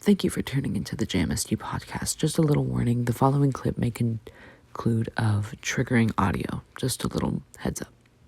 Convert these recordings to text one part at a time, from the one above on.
Thank you for tuning into the JMSD podcast. Just a little warning, the following clip may conclude of triggering audio. Just a little heads up.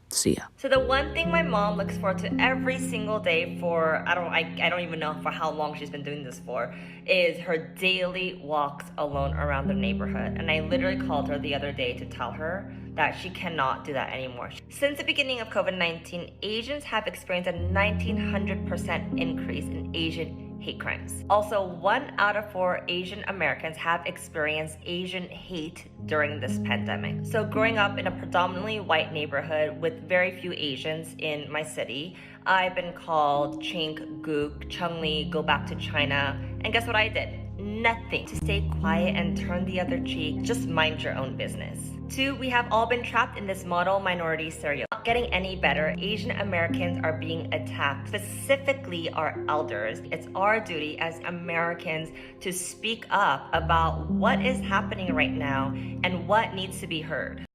See ya. So the one thing my mom looks forward to every single day for, I don't even know for how long she's been doing this for, is her daily walks alone around the neighborhood. And I literally called her the other day to tell her that she cannot do that anymore. Since the beginning of COVID-19, Asians have experienced a 1900% increase in Asian hate crimes. Also, 1 out of 4 Asian Americans have experienced Asian hate during this pandemic. So growing up in a predominantly white neighborhood with very few Asians in my city, I've been called chink, gook, chungli, go back to China. And guess what I did? Nothing. To stay quiet and turn the other cheek, just mind your own business. 2, we have all been trapped in this model minority stereotype. Not getting any better, Asian Americans are being attacked, specifically our elders. It's our duty as Americans to speak up about what is happening right now and what needs to be heard.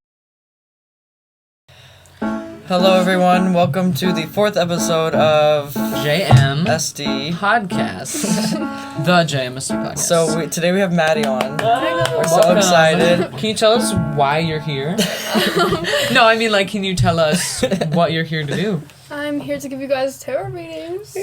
Hello everyone, welcome to the 4th episode of JMSD SD. podcast. The JMSD podcast. So today we have Maddie on. We're so Welcome. excited. Can you tell us why you're here? No, I mean, like, can you tell us what you're here to do? I'm here to give you guys tarot readings.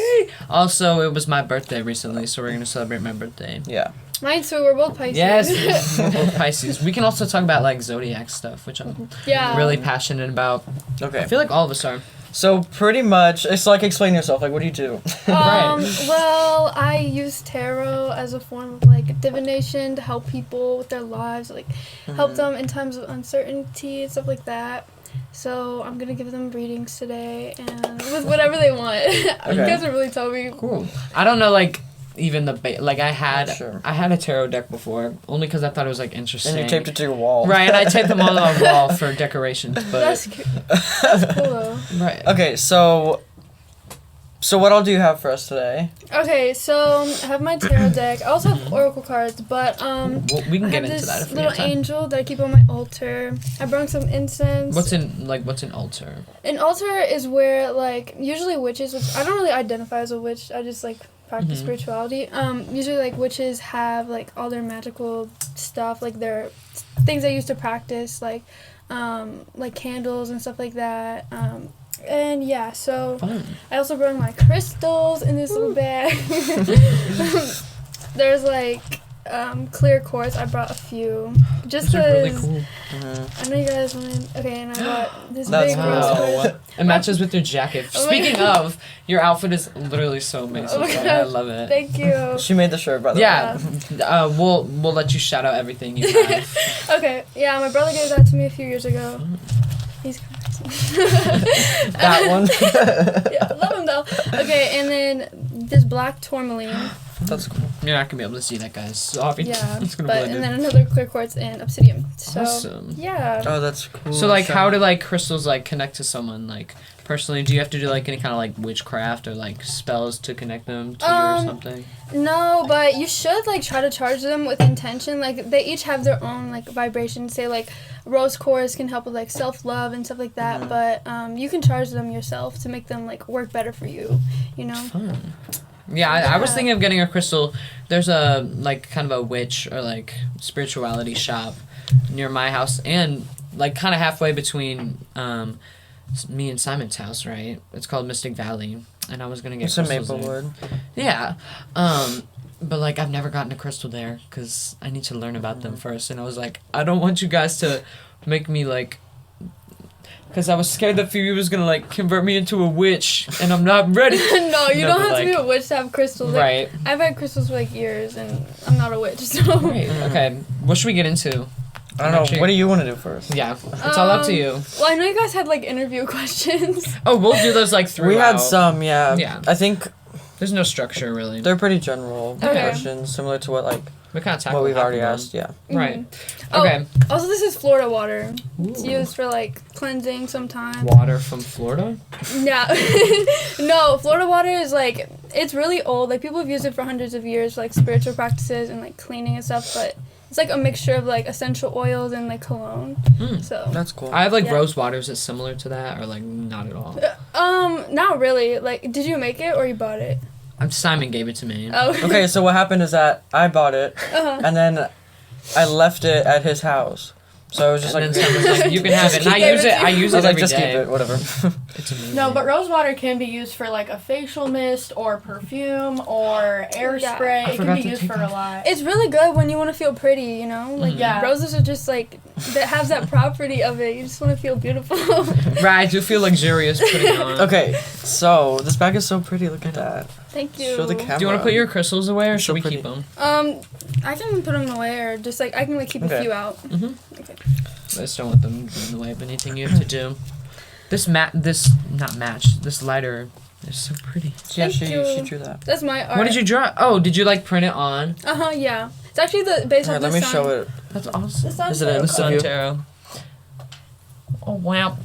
Also, it was my birthday recently, so we're going to celebrate my birthday. Yeah. Mine too, we're both Pisces. Yes, we're both Pisces. We can also talk about, like, zodiac stuff, which I'm really passionate about. Okay. I feel like all of us are. So pretty much, it's like explain yourself. Like, what do you do? Well, I use tarot as a form of like divination to help people with their lives, like help them in times of uncertainty and stuff like that. So I'm gonna give them readings today and with whatever they want. You guys are really tell me. Cool. I don't know, like, even the I had Sure. I had a tarot deck before, only because I thought it was, like, interesting. And you taped it to your wall. Right, and I taped them on the wall for decorations, but... That's cute. That's cool though. Right. Okay, so what all do you have for us today? Okay, so I have my tarot deck. I also have oracle cards, but Well, we can I get have into this that if we little have time. angel that I keep on my altar. I brought some incense. What's an altar? An altar is where, like, usually witches, which I don't really identify as a witch, I just, like, practice spirituality. Usually, like, witches have, like, all their magical stuff, like, their things they used to practice, like candles and stuff like that. And, yeah, so Fun. I also brought my crystals in this little bag. There's, like, clear quartz. I brought a few. Just Those are really because cool. I know you guys want. Okay, and I got this That's big rose cool. quartz. It matches with your jacket. Oh my Speaking of, your outfit is literally so amazing. Oh my I gosh, love it. Thank you. She made the shirt, by the way. Yeah, we'll let you shout out everything you have. Okay, yeah, my brother gave that to me a few years ago. He's crazy. That one. Yeah, love him though. Okay, and then this black tourmaline. That's cool. You're not gonna be able to see that, guys. Sorry. Yeah, It's gonna but blend and in. then another clear quartz and obsidian. So Awesome. yeah. Oh, that's cool. So, like, how do, like, crystals, like, connect to someone? Like, personally, do you have to do, like, any kind of, like, witchcraft or, like, spells to connect them to you or something? No, but you should, like, try to charge them with intention. Like, they each have their own, like, vibration. Say, like, rose quartz can help with, like, self-love and stuff like that. But you can charge them yourself to make them, like, work better for you, you know? Fun. Yeah, I was thinking of getting a crystal. There's a, like, kind of a witch or, like, spirituality shop near my house and, like, kind of halfway between me and Simon's house, right? It's called Mystic Valley, and I was going to get It's in crystals there. Maplewood. Yeah. But, like, I've never gotten a crystal there because I need to learn about them first. And I was like, I don't want you guys to make me, like... Because I was scared that Phoebe was going to, like, convert me into a witch, and I'm not ready. No, you No, don't but, have to be like- a witch to have crystals. Like, Right. I've had crystals for, like, years, and I'm not a witch, so... Right. Okay. What should we get into? I don't know. Actually- What do you want to do first? Yeah. It's all up to you. Well, I know you guys had, like, interview questions. Oh, we'll do those, like, throughout. We had some, yeah. Yeah. I think There's no structure, really. they're pretty general Okay. questions, similar to what, like, We kind of tackle what we've half already of them. asked, yeah. Right. Oh, Okay. Also, this is Florida water. It's Ooh. used for, like, cleansing sometimes. Water from Florida? Yeah. No, Florida water is, like, it's really old. Like, people have used it for hundreds of years for, like, spiritual practices and, like, cleaning and stuff, but it's, like, a mixture of, like, essential oils and, like, cologne. So... That's cool. I have, like, Yeah. rose water. Is it similar to that, or, like, not at all? Not really. Like, did you make it or you bought it? Simon gave it to me. Oh. Okay, so what happened is that I bought it, Uh-huh. and then I left it at his house. So it was just And like, then Simon was like, you can have it. And I Keep use it. it. I use I it was like, every just keep day. it, whatever. It's amazing. No, but rose water can be used for like a facial mist or perfume or air Yeah. spray. I It forgot can be to used take for a off. lot. It's really good when you want to feel pretty, you know? Like, Yeah. roses are just, like, that has that property of it. You just want to feel beautiful. Right, I do feel luxurious putting it on. Okay, so this bag is so pretty. Look at that. Thank you. Show the camera. Do you want to put your crystals away or should So we pretty. keep them? I can put them away or just, like, I can, like, keep a Okay. few out. Mm-hmm. Okay. I just don't want them in the way of anything you have to do. This lighter is so pretty. Yeah, Thank she you. drew that. That's my art. What did you draw? Oh, did you like print it on? Uh-huh, yeah. It's actually based Here, on let the me sun. show it. That's awesome. The sun Is it tarot a The list of card. Sun you? Tarot. Oh wow,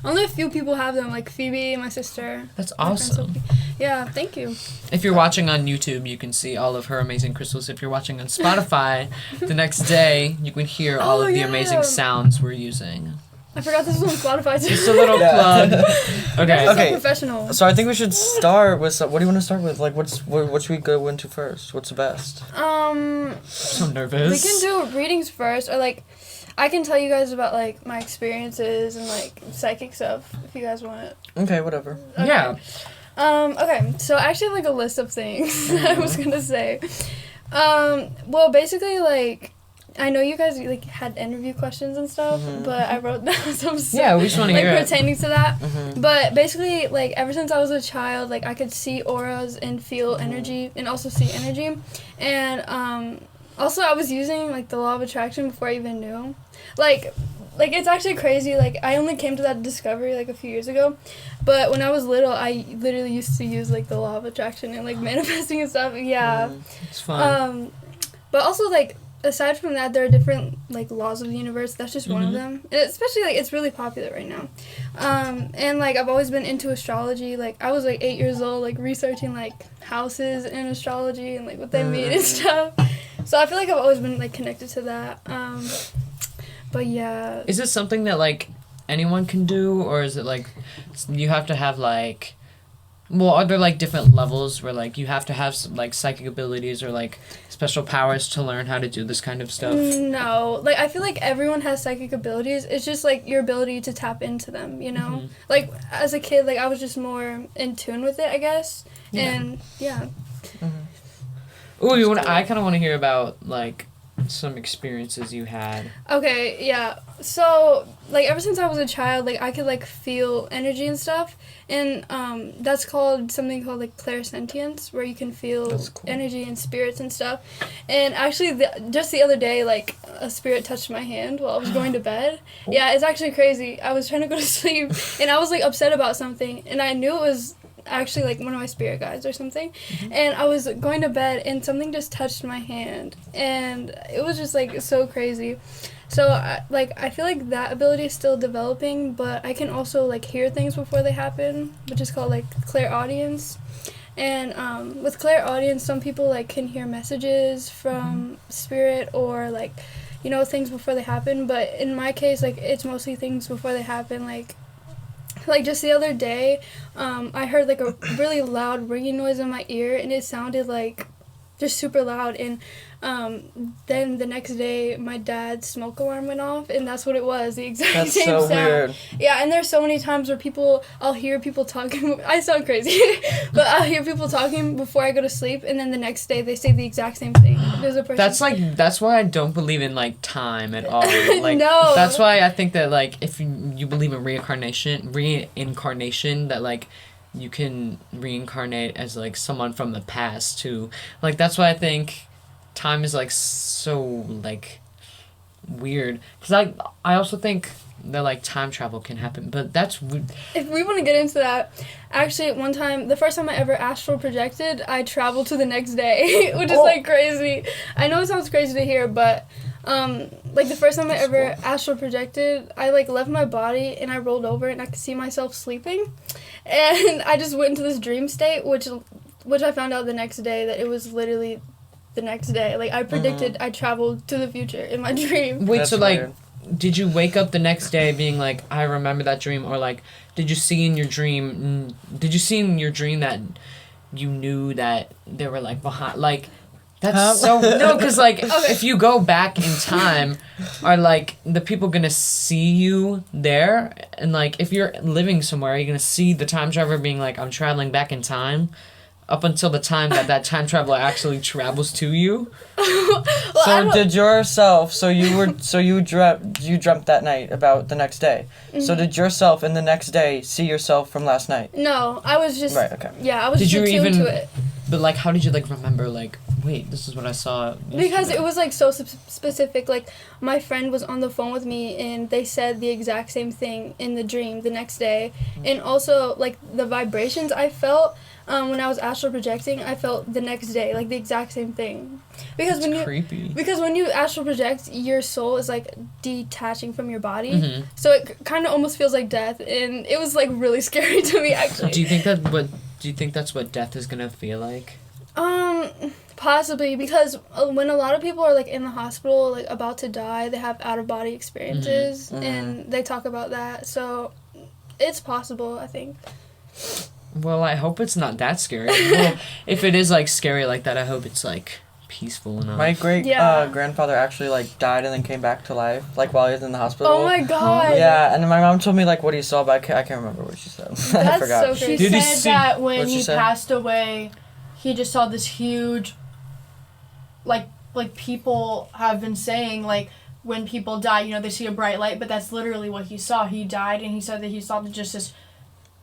Only a few people have them, like Phoebe, my sister. that's my friend awesome. Sophie. Yeah, thank you. If you're watching on YouTube, you can see all of her amazing crystals. If you're watching on Spotify, the next day you can hear all Oh, of the yeah. amazing sounds we're using. I forgot this was on Spotify too. Just a little plug. Okay. So Okay. professional. So I think we should start with what do you want to start with? Like, what should we go into first? What's the best? So nervous. We can do readings first, or like, I can tell you guys about like my experiences and like psychic stuff if you guys want it. Okay, whatever. Okay. Yeah. Okay, so I actually have like a list of things I was gonna say. Well, basically, like, I know you guys like had interview questions and stuff, but I wrote down some stuff Yeah, we just want to like hear it. pertaining to that. Mm-hmm. But basically, like, ever since I was a child, like, I could see auras and feel energy and also see energy. And also, I was using like the law of attraction before I even knew. Like it's actually crazy. Like, I only came to that discovery like a few years ago, but when I was little, I literally used to use like the law of attraction and like manifesting and stuff. Yeah. It's fun. But also, like, aside from that, there are different like laws of the universe. That's just one of them, and especially like it's really popular right now. And like I've always been into astrology. Like, I was like 8 years old, like researching like houses in astrology and like what they mean and stuff. So I feel like I've always been like connected to that. But yeah. Is it something that like anyone can do, or is it like you have to have like? Well, are there like different levels where like you have to have some, like psychic abilities or like special powers to learn how to do this kind of stuff? No, like I feel like everyone has psychic abilities. It's just like your ability to tap into them, you know? Like as a kid, like I was just more in tune with it, I guess. Yeah. And yeah. Ooh, I kind of want to hear about like some experiences you had. Okay, yeah. So, like, ever since I was a child, like, I could, like, feel energy and stuff. And that's called something called, like, clairsentience, where you can feel That's cool. energy and spirits and stuff. And actually, just the other day, like, a spirit touched my hand while I was going to bed. Yeah, it's actually crazy. I was trying to go to sleep, and I was, like, upset about something. And I knew it was actually like one of my spirit guides or something, and I was going to bed and something just touched my hand, and it was just like so crazy. So I feel like that ability is still developing, but I can also like hear things before they happen, which is called like clairaudience. And with clairaudience, some people like can hear messages from spirit or like, you know, things before they happen. But in my case, like it's mostly things before they happen. Like just the other day, I heard like a really loud ringing noise in my ear, and it sounded like just super loud. And then the next day, my dad's smoke alarm went off, and that's what it was, the exact That's same so sound. weird. Yeah, and there's so many times where I'll hear people talking. I sound crazy, but I'll hear people talking before I go to sleep, and then the next day they say the exact same thing. There's a person. That's why I don't believe in like time at all. Like No. that's why I think that like if you believe in reincarnation, that like you can reincarnate as like someone from the past too. Like that's why I think time is like so like weird, because I also think that like time travel can happen, but that's If we want to get into that, actually, one time, the first time I ever astral projected, I traveled to the next day, which is like crazy. I know it sounds crazy to hear, but like the first time I ever astral projected, I like left my body and I rolled over and I could see myself sleeping, and I just went into this dream state, which I found out the next day that it was literally the next day. Like I predicted I traveled to the future in my dream. Wait, That's so like weird. did you wake up the next day being like, I remember that dream, or like did you see in your dream that you knew that they were like behind, like that's so no, because like if you go back in time, are like the people gonna see you there, and like if you're living somewhere, you're gonna see the time traveler being like, I'm traveling back in time, up until the time that time traveler actually travels to you. So did yourself? So you dreamt that night about the next day. Mm-hmm. So did yourself in the next day see yourself from last night? No, I was just Right. Okay. yeah, I was Did just you attuned even- to it. But like, how did you like remember? Like, wait, this is what I saw. Because yesterday. it was like so specific. Like my friend was on the phone with me and they said the exact same thing in the dream the next day. And also like the vibrations I felt when I was astral projecting, I felt the next day like the exact same thing. Because It's creepy. because when you astral project, your soul is like detaching from your body. Mhm. So it kind of almost feels like death, and it was like really scary to me actually. Do you think that's what death is gonna feel like? Possibly, because when a lot of people are like in the hospital, like about to die, they have out of body experiences, and they talk about that. So it's possible, I think. Well, I hope it's not that scary. Well, if it is like scary like that, I hope it's like peaceful enough. My great Yeah. grandfather actually like died and then came back to life like while he was in the hospital. Oh my god. Yeah, and then my mom told me like what he saw, but I can't remember what she said. I That's forgot. so She crazy. Did he said see- that when What'd she he say? passed away, he just saw this huge, like people have been saying, like, when people die, you know, they see a bright light, but that's literally what he saw. He died, and he said that he saw just this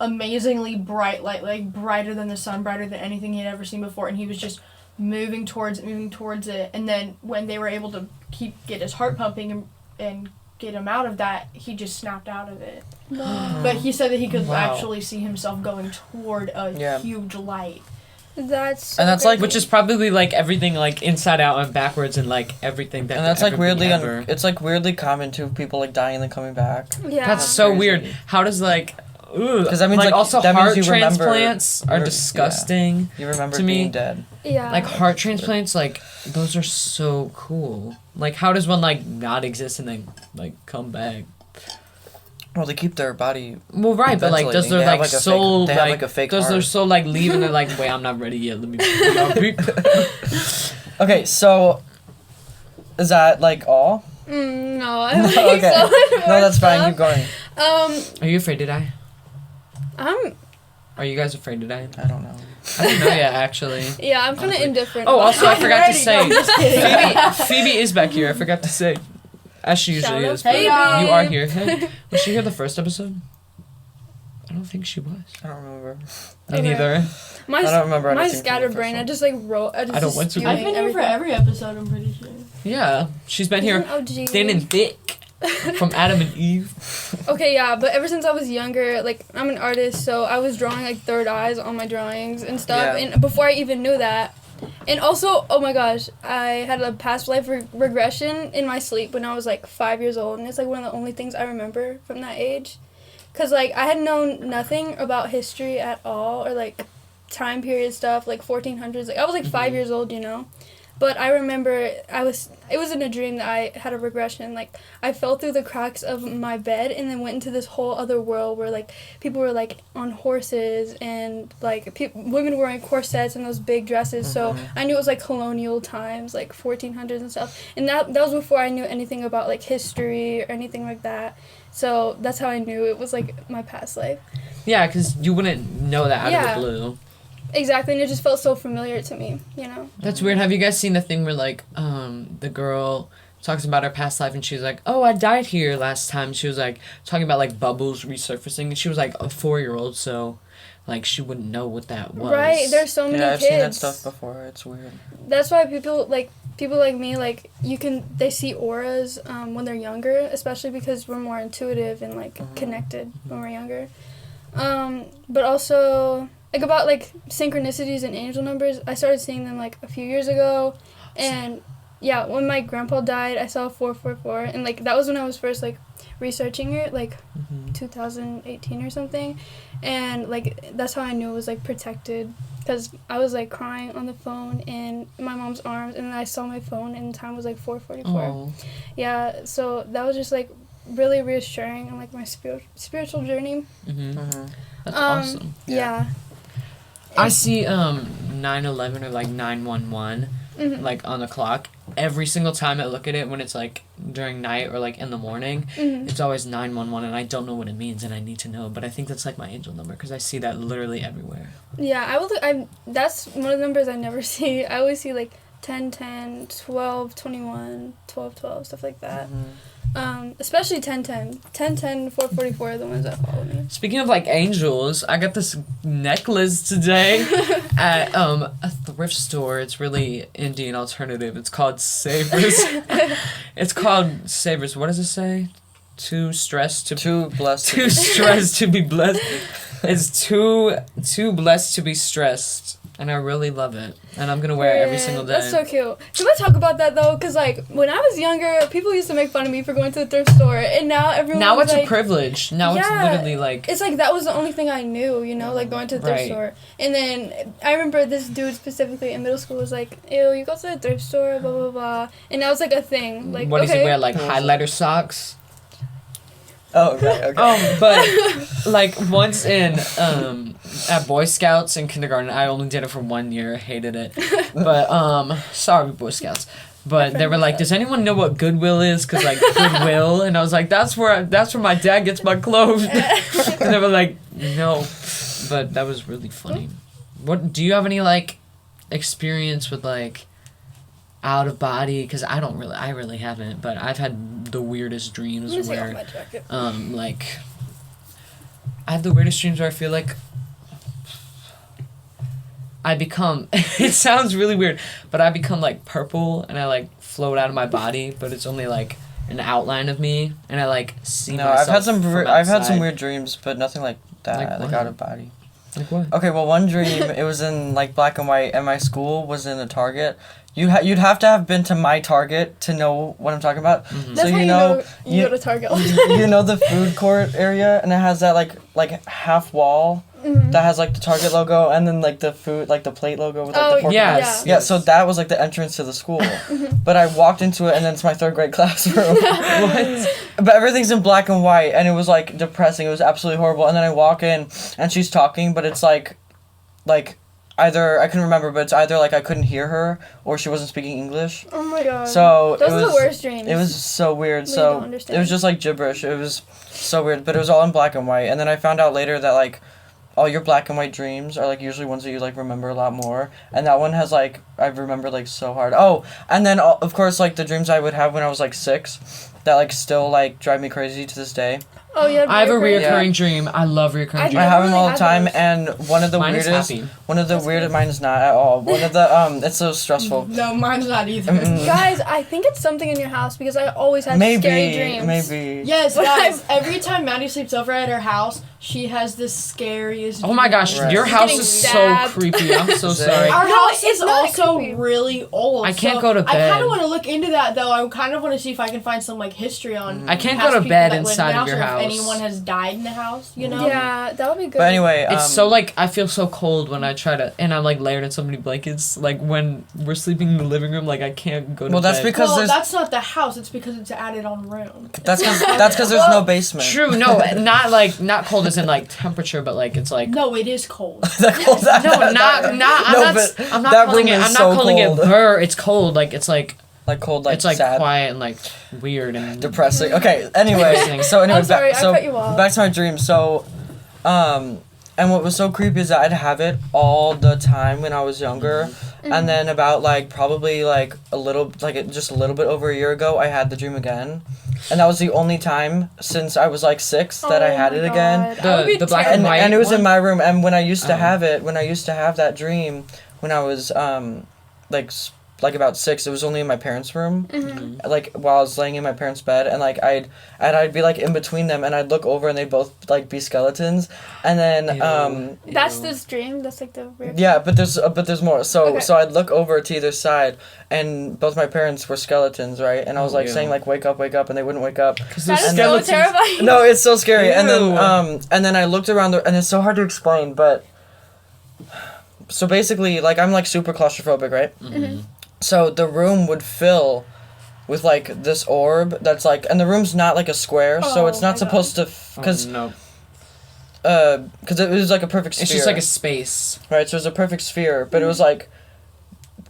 amazingly bright light, like, brighter than the sun, brighter than anything he had ever seen before, and he was just moving towards it, and then when they were able to get his heart pumping and get him out of that, he just snapped out of it. But he said that he could Wow. actually see himself going toward a Yeah. huge light. That's so And that's, like, crazy. Which is probably like everything like inside out and backwards and like everything that. And that's could like ever be weirdly, ever. it's like weirdly common to people like dying and then coming back. yeah. That's so crazy. weird. How does like. Because that means, like, also that means heart you remember- transplants are yeah. disgusting. You remember To me- being dead. yeah. Like heart transplants, like those are so cool. Like how does one like not exist and then like come back? Well, they keep their body. Well, right, but like does Ventilating. their They have, like like, a fake- soul they have, like, a fake does their heart. soul like leave and they're like, wait, I'm not ready yet. Let me. beep. Okay, so is that like all? No, I don't think Okay. so. No, that's fine. Stuff. Keep going. Are you afraid to die? I'm Are you guys afraid to die? I don't know. I don't know yet, actually. yeah, I'm kind of Honestly. indifferent. Oh, about also, I it. forgot to Already, say, no, I'm just kidding. Phoebe is back here. I forgot to say, as she usually Shout out is. But Hey, you y'all. are here. Hey, was she here the first episode? I don't think she was. I don't remember. Me Okay. neither. My, I don't remember my anything from the scatterbrain. first I just like wrote. I don't just want to. spewing I've been here for everything. every episode, I'm pretty sure. Yeah, she's been here He's an OG. thin and thick from Adam and Eve. Okay, yeah, but ever since I was younger, like I'm an artist, so I was drawing like third eyes on my drawings and stuff, Yeah. and before I even knew that. And also, oh my gosh, I had a past life regression in my sleep when I was like 5 years old, and it's like one of the only things I remember from that age. Cause like I had known nothing about history at all, or like time period stuff, like 1400s. Like I was like 5 years old, you know. But I remember it was in a dream that I had a regression. Like, I fell through the cracks of my bed and then went into this whole other world where, like, people were, like, on horses and, like, women were wearing corsets and those big dresses. So I knew it was, like, colonial times, like, 1400s and stuff. And that was before I knew anything about, like, history or anything like that. So that's how I knew it was, like, my past life. Yeah, because you wouldn't know that out Yeah. of the blue. Exactly, and it just felt so familiar to me, you know? That's weird. Have you guys seen the thing where, like, the girl talks about her past life and she's like, oh, I died here last time. She was, like, talking about, like, bubbles resurfacing. And she was, like, a 4-year-old, so, like, she wouldn't know what that was. Right, there's so many Yeah, I've kids. seen that stuff before. It's weird. That's why people like me, like, they see auras when they're younger, especially because we're more intuitive and, like, connected when we're younger. But also, like, about, like, synchronicities and angel numbers, I started seeing them, like, a few years ago, and, yeah, when my grandpa died, I saw 444, and, like, that was when I was first, like, researching it, like, 2018 or something, and, like, that's how I knew it was, like, protected, because I was, like, crying on the phone in my mom's arms, and then I saw my phone, and the time was, like, 4:44. Oh. Yeah, so that was just, like, really reassuring on, like, my spiritual journey. Mm-hmm. That's Um, awesome. Yeah. I see 9/11 or like 911 like on the clock. Every single time I look at it when it's like during night or like in the morning, it's always 911 and I don't know what it means and I need to know. But I think that's like my angel number because I see that literally everywhere. Yeah, that's one of the numbers I never see. I always see like 10, 10, 12, 21, 12, 12, stuff like that. Especially 10, 10. 10, 10, 444 are the ones that follow me. Speaking of like angels, I got this necklace today at a thrift store. It's really indie and alternative. It's called Savers. It's called Savers. What does it say? Too stressed to Too blessed. too stressed to be blessed. It's too blessed to be stressed. And I really love it. And I'm going to wear it every single day. That's so cute. Can we talk about that, though? Because, like, when I was younger, people used to make fun of me for going to the thrift store. And now everyone's Now it's like, a privilege. Now it's literally like... It's like that was the only thing I knew, you know, like going to the thrift store. And then I remember this dude specifically in middle school was like, ew, you go to the thrift store, blah, blah, blah. And that was like a thing. Like, What does he wear? Like highlighter socks? Oh, right, okay. But like once in at Boy Scouts in kindergarten, I only did it for 1 year, hated it. But sorry Boy Scouts. But they were like, "Does anyone know what Goodwill is?" Cuz like Goodwill, and I was like, "That's where my dad gets my clothes." And they were like, "No." But that was really funny. What do you have any like experience with like out of body? Because I really haven't, but I've had the weirdest dreams where like I have the weirdest dreams where I feel like I become it sounds really weird, but I become like purple and I like float out of my body, but it's only like an outline of me and I like see myself. I've had some weird dreams, but nothing like that, like out of body. Like what? Okay, well, one dream, it was in like black and white, and my school was in a Target. You'd have to have been to my Target to know what I'm talking about. That's So how you go to Target. you know the food court area, and it has that like half wall that has like the Target logo, and then like the food, like the plate logo with like the fork. Yes. Yeah, so that was like the entrance to the school. But I walked into it, and then it's my third grade classroom. What? But everything's in black and white, and it was like depressing. It was absolutely horrible. And then I walk in, and she's talking, but it's like either I couldn't remember, but it's either like I couldn't hear her or she wasn't speaking English. Oh my god. So those are the worst dreams. It was so weird. When you So don't understand. it was just like gibberish. It was so weird, but it was all in black and white. And then I found out later that like all your black and white dreams are like usually ones that you like remember a lot more. And that one has like I remember like so hard. Oh, and then of course like the dreams I would have when I was like 6 that like still like drive me crazy to this day. Oh yeah. I have a reoccurring reoccurring dream. I love reoccurring dreams. I have them all the really time, had and one of the Mine is weirdest, happy. mine is not at all. One of the it's so stressful. No, mine's not either. Guys, I think it's something in your house because I always have scary dreams. Maybe. Yes, But guys. Every time Maddie sleeps over at her house, she has the scariest. Oh my gosh, Right. your house Getting is stabbed. so creepy. I'm so sorry. Our No, house it's is not also creepy. really old. I can't so go to I bed. kind of want to look into that though. I kind of want to see if I can find some like history on. I can't past go to people bed that lived in inside the of your or house. If anyone has died in the house, you know. Yeah, that would be good. But anyway, It's so like I feel so cold when I try to, and I'm like layered in so many blankets. Like when we're sleeping in the living room, like I can't go to Well, that's bed. because Well, there's that's not the house. It's because it's an added-on room. that's because there's no basement. True, no, not cold as in like temperature, but like it's like No, it is cold. That cold- that- no, that- not no, I'm not but I'm not that calling room it is I'm so not calling cold. it burr. It's cold, like it's like cold, like it's like sad, quiet and like weird and depressing. Okay, anyway, Depressing. so anyway, I'm sorry, back, I so cut you off. back to my dream. So, and what was so creepy is that I'd have it all the time when I was younger, and then about like probably like just a little bit over a year ago, I had the dream again, and that was the only time since I was like 6 that I had it again. The black and white And it was in one? my room, and when I used to have that dream when I was like about 6, it was only in my parents' room, like while I was laying in my parents' bed, and like I'd be like in between them, and I'd look over, and they'd both like be skeletons, and then That's this dream. That's like the weird. yeah, but there's more. So Okay. so I'd look over to either side, and both my parents were skeletons, right? And I was like Ew. saying like wake up, and they wouldn't wake up. because That is so skeletons. terrifying. No, it's so scary. And Ew. then I looked around and it's so hard to explain, but so basically like I'm like super claustrophobic, right? So the room would fill with like this orb that's like, and the room's not like a square, so Oh it's not my supposed to, because no. because it was like a perfect sphere. It's just like a space. Right, so it was a perfect sphere, but it was like,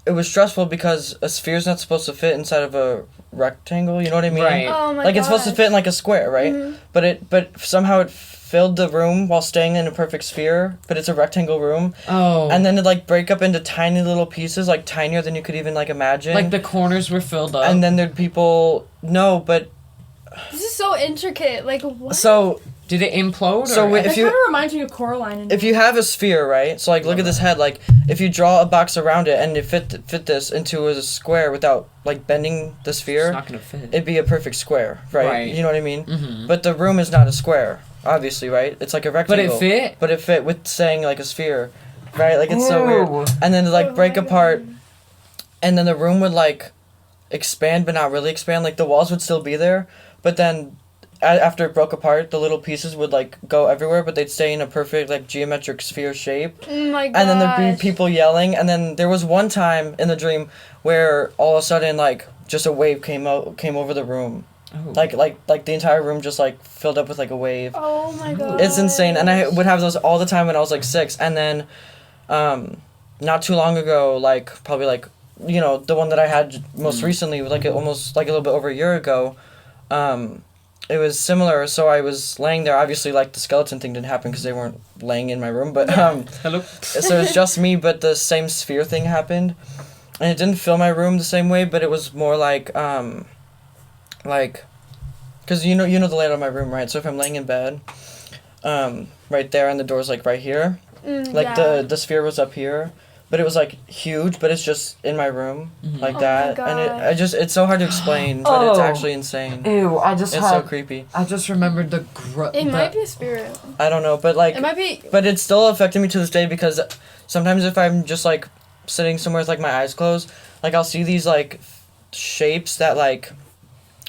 it was stressful because a sphere's not supposed to fit inside of a rectangle, you know what I mean? Right. Oh my Like, it's supposed to fit in like a square, right? But somehow it filled the room while staying in a perfect sphere, but it's a rectangle room. Oh. And then it like break up into tiny little pieces, like tinier than you could even like imagine. Like the corners were filled up. And then there'd people, no, but, This is so intricate. Like, what? so, Did it implode? So or? wait, That if you- kind of reminds me of Coraline. if you have a sphere, right? So like, look at this head. Like, if you draw a box around it and you fit this into a square without like bending the It's sphere, not gonna fit. it'd be a perfect square, right? Right. You know what I mean? Mm-hmm. But the room is not a square, obviously, right? It's like a But rectangle. it fit. But it fit with saying like a sphere, right? Like, it's so weird. Ooh. And then to like Oh break my apart, God. and then the room would like expand but not really expand. Like, the walls would still be there, but then after it broke apart, the little pieces would like go everywhere, but they'd stay in a perfect like geometric sphere shape. Oh my god. And then there'd be people yelling, and then there was one time in the dream where all of a sudden like just a wave came over the room. Oh. Like the entire room just like filled up with like a wave. Oh my god. It's insane. And I would have those all the time when I was like 6. And then not too long ago, like probably like, you know, the one that I had most recently, like almost like a little bit over a year ago, it was similar. So I was laying there, obviously like the skeleton thing didn't happen because they weren't laying in my room, but Hello. so it's just me, but the same sphere thing happened, and it didn't fill my room the same way, but it was more like because you know the layout of my room, right? So if I'm laying in bed, right there, and the door's like right here, like yeah. the sphere was up here, but it was like huge, but it's just in my room like Oh my that, and gosh. it's so hard to explain, but it's Oh. actually insane. Ew! I just It's so creepy. I just remembered the It might be a spirit. I don't know, but like It might be. but it's still affecting me to this day because sometimes if I'm just like sitting somewhere with like my eyes closed, like I'll see these like shapes that like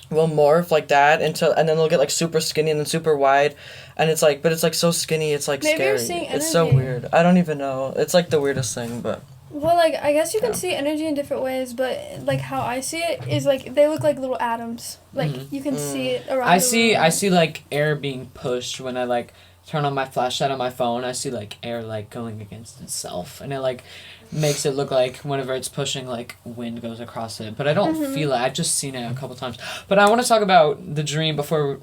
will morph like that into, and then they'll get like super skinny and then super wide, and it's like, but it's like so skinny, it's like Maybe scary. you're seeing It's so energy. weird. I don't even know. It's like the weirdest thing, but Well, like, I guess you can Yeah. see energy in different ways, but, like, how I see it is, like, they look like little atoms. Like, you can see it around I the see room. like air being pushed when I like turn on my flashlight on my phone. I see like air like going against itself, and it like makes it look like whenever it's pushing, like wind goes across it. But I don't feel it. I've just seen it a couple times. But I want to talk about the dream before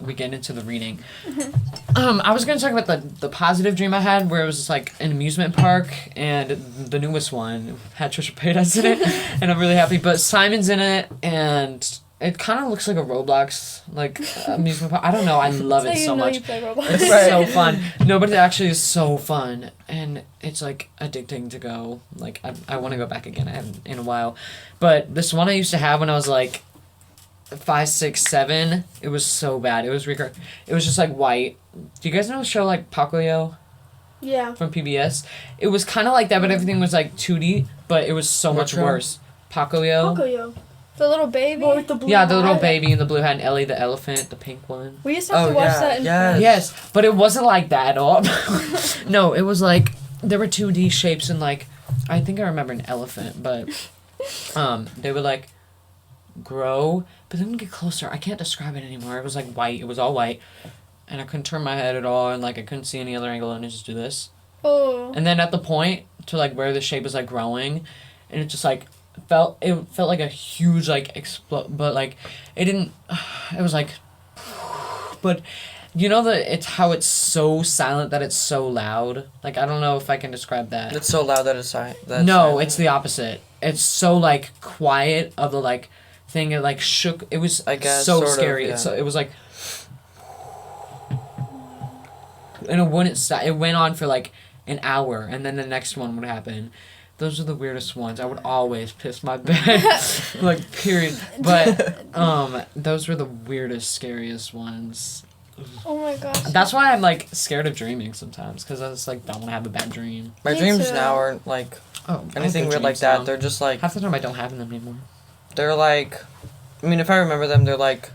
we get into the reading. I was gonna talk about the positive dream I had, where it was just like an amusement park, and the newest one had Trisha Paytas in it, and I'm really happy. But Simon's in it, and it kind of looks like a Roblox like amusement park. I don't know. I love That's it how so you know much. you play Roblox. It's Right. so fun. No, but it actually is so fun, and it's like addicting to go. Like I want to go back again. I haven't in a while, but this one I used to have when I was like 5, 6, 7. It was so bad. It was It was just like white. Do you guys know the show like Pacoyo Yeah. from PBS? It was kind of like that, but everything was like 2D. But it was so What much show? worse. Pacoyo. Pocoyo. The little baby. Boy with the blue Yeah, the little hat. baby in the blue hat, and Ellie the elephant, the pink one. We used to have Oh, to watch yeah, that in yes. Yes, but it wasn't like that at all. No, it was like there were 2D shapes and like I think I remember an elephant, but they would like grow, but then get closer. I can't describe it anymore. It was like white. It was all white, and I couldn't turn my head at all, and like I couldn't see any other angle, and I just do this. Oh. And then at the point to like where the shape is like growing, and it just like felt like a huge like explode, but like it didn't. It was like, but you know it's how it's so silent that it's so loud. Like I don't know if I can describe that. it's so loud that it's silent. No, it's the opposite. It's so like quiet of the like thing. It like shook. It was I guess, so sort of, scary. yeah. It was like, and it wouldn't stop. It went on for like an hour, and then the next one would happen. Those are the weirdest ones. I would always piss my bed, like period. But those were the weirdest, scariest ones. Oh my gosh. That's why I'm like scared of dreaming sometimes, because I just like don't want to have a bad dream. My Me dreams too. now aren't like Oh, anything weird like that. They're just like half the time I don't have them anymore. they're like, I mean, if I remember them, they're like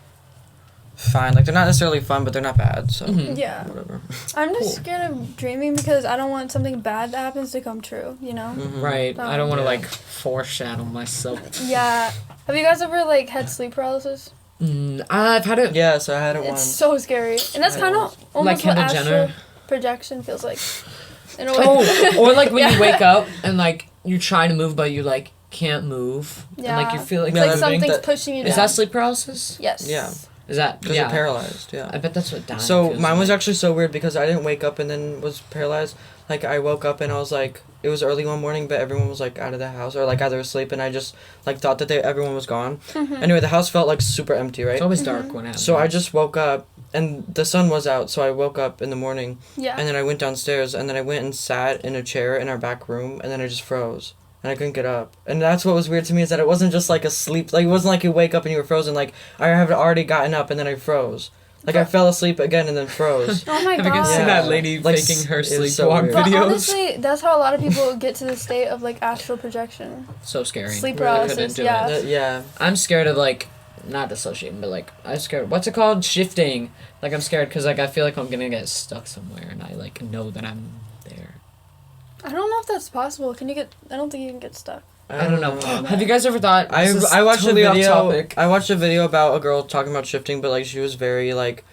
fine. Like they're not necessarily fun, but they're not bad. So Mhm. Yeah. whatever. I'm just Cool. scared of dreaming because I don't want something bad that happens to come true, you know? Mhm. Right. I don't want to Yeah. like foreshadow myself. Yeah. Have you guys ever, like, had sleep paralysis? I've had it. Yes, I had it It's once. so scary, and that's kind of almost Like what Kendall astral Jenner. projection feels like. In a way. Oh, or like when Yeah. you wake up and like you try to move but you like can't move. Yeah. And like you feel like, Yeah, It's like moving. something's That- pushing you down. is that sleep paralysis? Yes. Yeah. Is that Because you're paralyzed, yeah. I bet that's what dying So feels mine was like. actually so weird because I didn't wake up and then was paralyzed. Like I woke up and I was like, it was early one morning, but everyone was like out of the house or like either asleep, and I just like thought that everyone was gone. Mm-hmm. Anyway, the house felt like super empty, right? It's always dark when it happens. So I just woke up and the sun was out, so I woke up in the morning Yeah. and then I went downstairs and then I went and sat in a chair in our back room and then I just froze. And I couldn't get up. And that's what was weird to me, is that it wasn't just like a sleep, like it wasn't like you wake up and you were frozen, like I had already gotten up and then I froze. Like I fell asleep again and then froze. Oh my Have you god. guys seen Yeah. that lady Like, faking her it's sleepwalk so weird. But videos? honestly, that's how a lot of people get to the state of like astral projection. So scary. Sleep Really paralysis, couldn't do yeah. it. Yeah. I'm scared of like, not dissociating, but like I'm scared. What's it called? Shifting. Like I'm scared because like I feel like I'm gonna get stuck somewhere, and I like know that I'm there. I don't know if that's possible. Can you get? I don't think you can get stuck. I don't know. Have you guys ever thought? I this is I watched totally a off video. topic. I watched a video about a girl talking about shifting, but like she was very like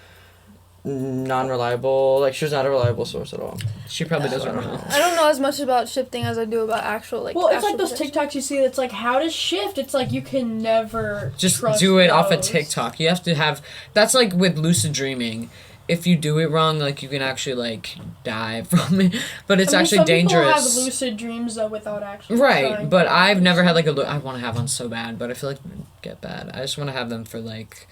non-reliable. Like she was not a reliable source at all. She probably doesn't know. I don't know as much about shifting as I do about actual like. Well, it's like astral those projection. TikToks you see that's like how to shift. It's like you can never Just trust do it off of those. TikTok. You have to have. That's like with lucid dreaming. If you do it wrong, like you can actually like die from it. But it's I mean, actually some dangerous. People have lucid dreams though without actually Right, trying. but I've never had like I want to have one so bad, but I feel like it would get bad. I just want to have them for like.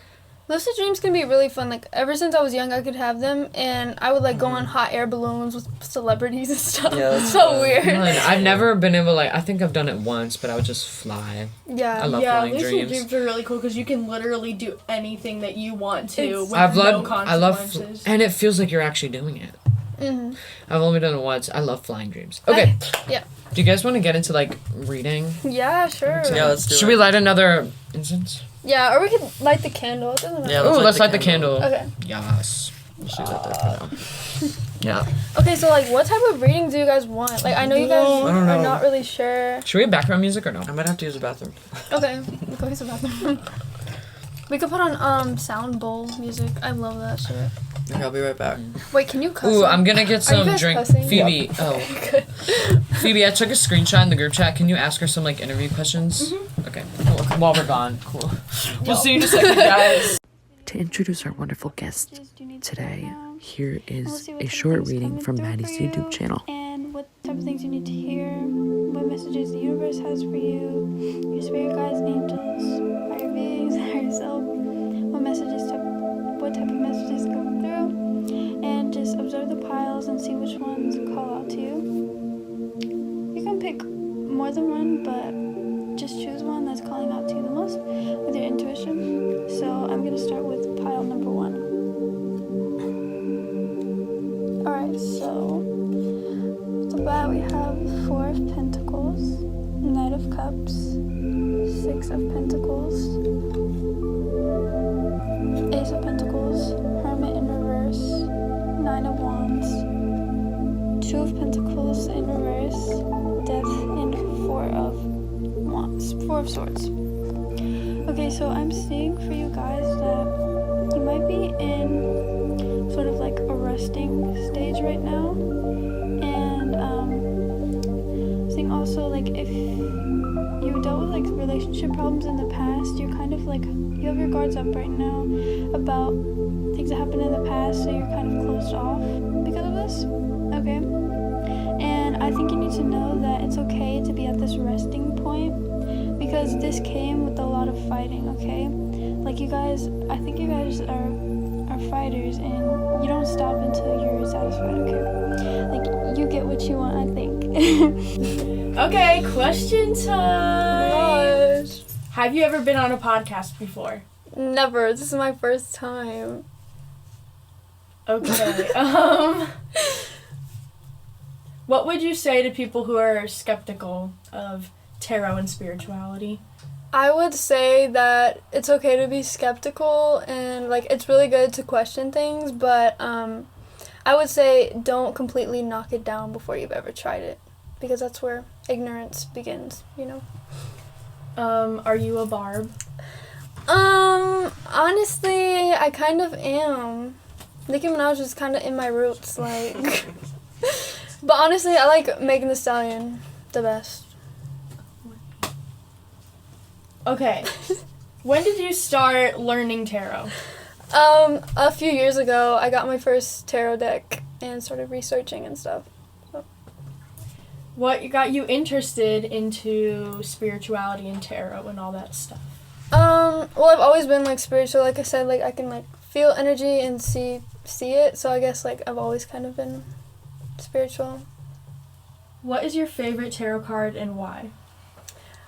Lucid dreams can be really fun. Like ever since I was young, I could have them, and I would like go on hot air balloons with celebrities and stuff. Yeah, that's so fun. weird. I've never been able I think I've done it once, but I would just fly. Yeah. I love yeah, flying lucid dreams. dreams are really cool because you can literally do anything that you want to It's- with I've no loved, consequences. and it feels like you're actually doing it. Mhm. I've only done it once. I love flying dreams. Okay. Yeah. Do you guys want to get into like reading? Yeah. Sure. Yeah, let's do Should it. we light another incense? Yeah, or we could light the candle. It doesn't matter. Yeah, Oh, let's light the candle. Okay. Yes. Let's do that there for now. Yeah. Okay, so like, what type of reading do you guys want? Like, I know you guys I don't are know. not really sure. Should we have background music or no? I might have to use the bathroom. Okay, go use the bathroom. We could put on sound bowl music. I love that shit. Okay, I'll be right back. Wait, can you cuss? Ooh, it? I'm gonna get Are you some guys drink. cussing? Phoebe. Oh. Phoebe, I took a screenshot in the group chat. Can you ask her some like interview questions? Okay. Cool. While we're gone. Cool. We'll see you in a second, guys. To introduce our wonderful guest today, here is a short reading from Maddie's YouTube channel. And what type of things you need to hear, what messages the universe has for you, your spirit guides, angels, higher beings, higher self, what type of messages come through, and just observe the piles and see which ones call out to you. You can pick more than one, but just choose one that's calling out to you the most with your intuition. So I'm going to start with pile number 1. Alright, so with the bat we have 4 of Pentacles, Knight of Cups, 6 of Pentacles, Ace of Pentacles, Hermit in reverse, 9 of Wands, 2 of Pentacles in reverse, Death, and 4 of Wands, 4 of Swords. Okay, so I'm seeing for you guys that you might be in sort of like a resting stage right now, and seeing also like if you dealt with like relationship problems in the past, you're kind of like, you have your guards up right now about things that happened in the past, so you're kind of closed off because of this. Okay, and I think you need to know that it's okay to be at this resting point, because this came with a lot of fighting. Okay, like you guys, I think you guys are fighters, and you don't stop until you're satisfied. Okay, like you get what you want, I think. Okay, question time. Gosh. Have you ever been on a podcast before? Never. This is my first time. Okay. What would you say to people who are skeptical of tarot and spirituality? I would say that it's okay to be skeptical, and like it's really good to question things, but I would say don't completely knock it down before you've ever tried it, because that's where ignorance begins, you know. Are you a barb? Honestly, I kind of am. Nicki Minaj is kind of in my roots, like. But honestly, I like Megan Thee Stallion the best. Okay. When did you start learning tarot? A few years ago, I got my first tarot deck and started researching and stuff. What got you interested into spirituality and tarot and all that stuff? Well, I've always been like spiritual. Like I said, like I can like feel energy and see it. So I guess like I've always kind of been spiritual. What is your favorite tarot card and why?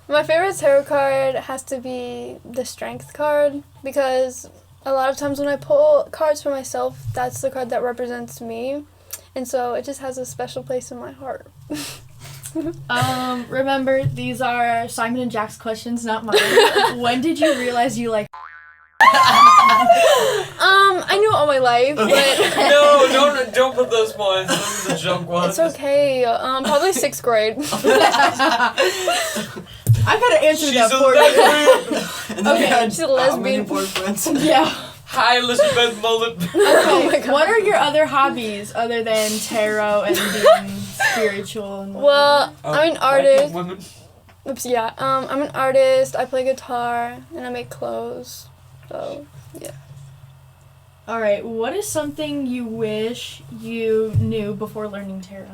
My favorite tarot card has to be the Strength card because a lot of times when I pull cards for myself, that's the card that represents me. And so it just has a special place in my heart. Remember, these are Simon and Jack's questions, not mine. When did you realize you like I knew it all my life, but No, don't put those points. Those are the junk ones. it's okay. Probably 6th grade. I gotta answer that for you. And then Okay, you had she's a how many lesbian. boyfriends? Yeah. Hi, Elizabeth Mullet. Okay, what are your other hobbies other than tarot and being spiritual? And Well, I'm an artist. Women. Oops, yeah. I'm an artist. I play guitar and I make clothes. So, yeah. All right, what is something you wish you knew before learning tarot?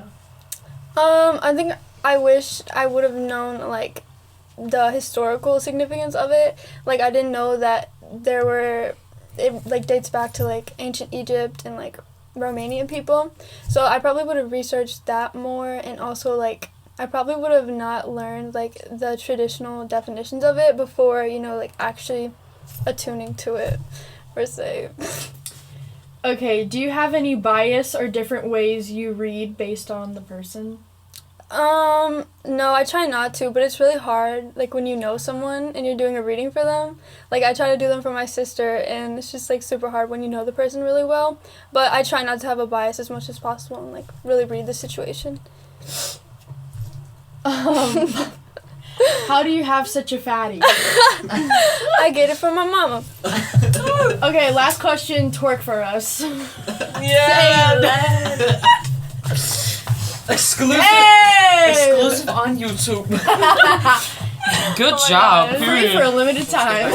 I think I wish I would have known like the historical significance of it. Like I didn't know that it like dates back to like ancient Egypt and like Romanian people. So I probably would have researched that more, and also like I probably would have not learned like the traditional definitions of it before, like actually attuning to it per se. Okay, do you have any bias or different ways you read based on the person? No, I try not to, but it's really hard, like, when you know someone and you're doing a reading for them. Like, I try to do them for my sister, and it's just, like, super hard when you know the person really well. But I try not to have a bias as much as possible and, like, really read the situation. How do you have such a fatty? I get it from my mama. Okay, last question, twerk for us. Yeah. Exclusive. Hey! Exclusive on YouTube. Good Oh my job. God, free Period. for a limited time.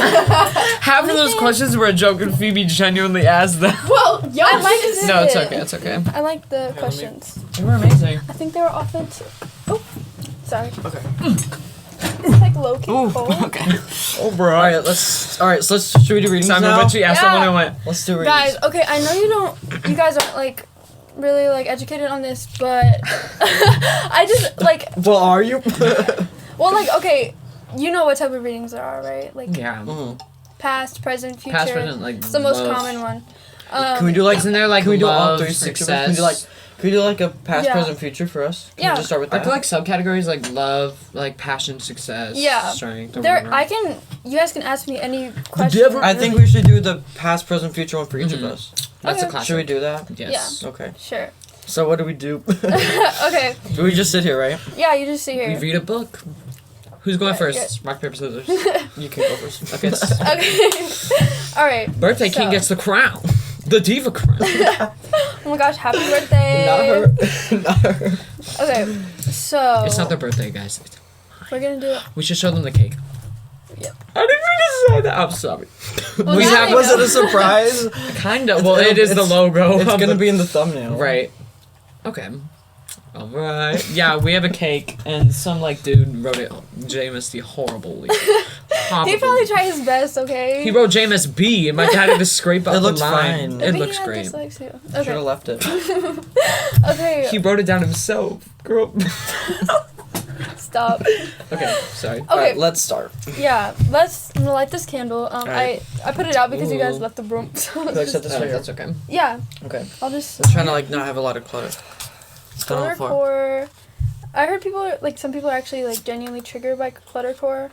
Half of those questions were a joke, and Phoebe genuinely asked them. Well, I y'all like it. No, it's okay. It's okay. I like the questions. They were amazing. I think they were authentic. Oh, sorry. Okay. It's like low-key cold. Okay. Oh, bro. All right, so should we do readings Simon, now? what you asked Yeah. someone and went. Let's do readings. Guys, okay, I know you guys aren't, like, really, like, educated on this, but I just, like, Well, are you? well, like, okay, you know what type of readings there are, right? Like, Yeah. past, present, future. Past, present, like, It's the most love. common one. Can we do like? Isn't there like Can we do all love, three for each of us? success? Can we do like a past, Yeah. present, future for us? Can Yeah. we just start with Are that? there like subcategories like love, like passion, success, Yeah. strength, or There, whatever? you guys can ask me any question. I think we should do the past, present, future one for each of Mhm. us. That's a Okay. classic. Should we do that? Yes. Okay. Sure. So what do we do? Okay. Do we just sit here, right? Yeah, you just sit We here. read a book. Who's going Yeah, first? Rock, paper, scissors. You can go first. Okay. Okay. All right. Birthday king So- gets the crown. The diva crown. Oh my gosh! Happy birthday. Not her. Not her. Okay. So. It's not their birthday, guys. We're gonna do it. We should show them the cake. Yep. I didn't mean to say that. I'm sorry. Well, we now have they Was know. it a surprise? kind of. Well, it is the It's- logo. It's of gonna the- be in the thumbnail. right. Okay. All right. Yeah, we have a cake, and some like dude wrote it JMSD horribly. He probably tried his best. Okay. He wrote JMSB, and my dad had to scrape out It the looks line. fine. It Maybe looks he had great. dyslexia. Should have Okay. left it. Okay. He wrote it down himself. Girl. Stop. Okay, sorry. Okay. Alright, let's start. Yeah. I'm gonna light this candle. Alright. I put it out because you guys Ooh. left the room. So Can I set this Oh, right here? that's okay. yeah. Okay. I'll just. I'm trying to like not have a lot of clutter. Cluttercore. I heard some people are actually like genuinely triggered by cluttercore,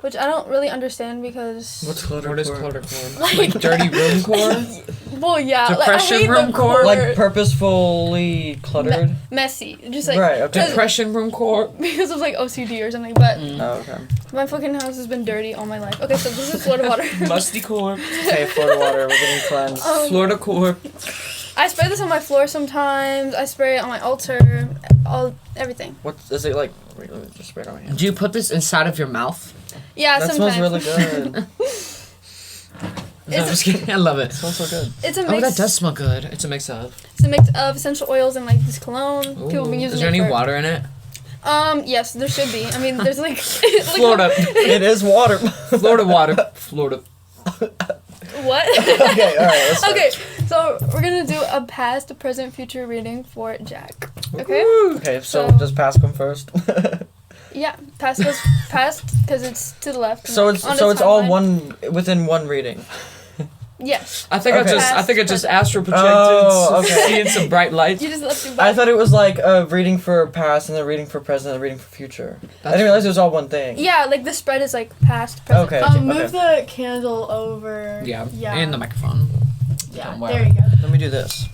which I don't really understand because. What's clutter? What is cluttercore? Like- Like dirty room core? Well, yeah. Depression I hate room the core? Like purposefully cluttered? messy. Just like Right, okay. because- Depression room core? because of like OCD or something. But Oh, okay. My fucking house has been dirty all my life. Okay, so this is Florida water. Musty corp. Okay, Florida water. We're getting cleansed. Florida corp. I spray this on my floor sometimes. I spray it on my altar. Everything. What is it like? Wait, let me just spray it on my hand. Do you put this inside of your mouth? Yeah, That sometimes. smells really good. No, I'm just kidding. I love it. It smells so good. It's a mix. Oh, that does smell good. It's a mix of. It's a mix of essential oils and like this cologne. People have been Ooh. using Is there it any for- water in it? Yes, there should be. I mean, there's like Florida. It is water. Florida water. Florida. What? Okay, all right. Let's start. Okay, so we're gonna do a past, present, future reading for Jack. Okay. Okay, so So- just pass them first. Yeah, past because it's to the left. so and it's on so the it's all timeline. within one reading. Yes. I think Okay. I think I just astral projected, Oh, okay. seeing some bright lights. You just left your I back. thought it was like a reading for past and a reading for present and a reading for future. I didn't realize it was all one thing. Yeah, like the spread is like past, present. Okay. Move the candle over. Yeah. Yeah. And the microphone. Yeah. Wow. There you go. Let me do this.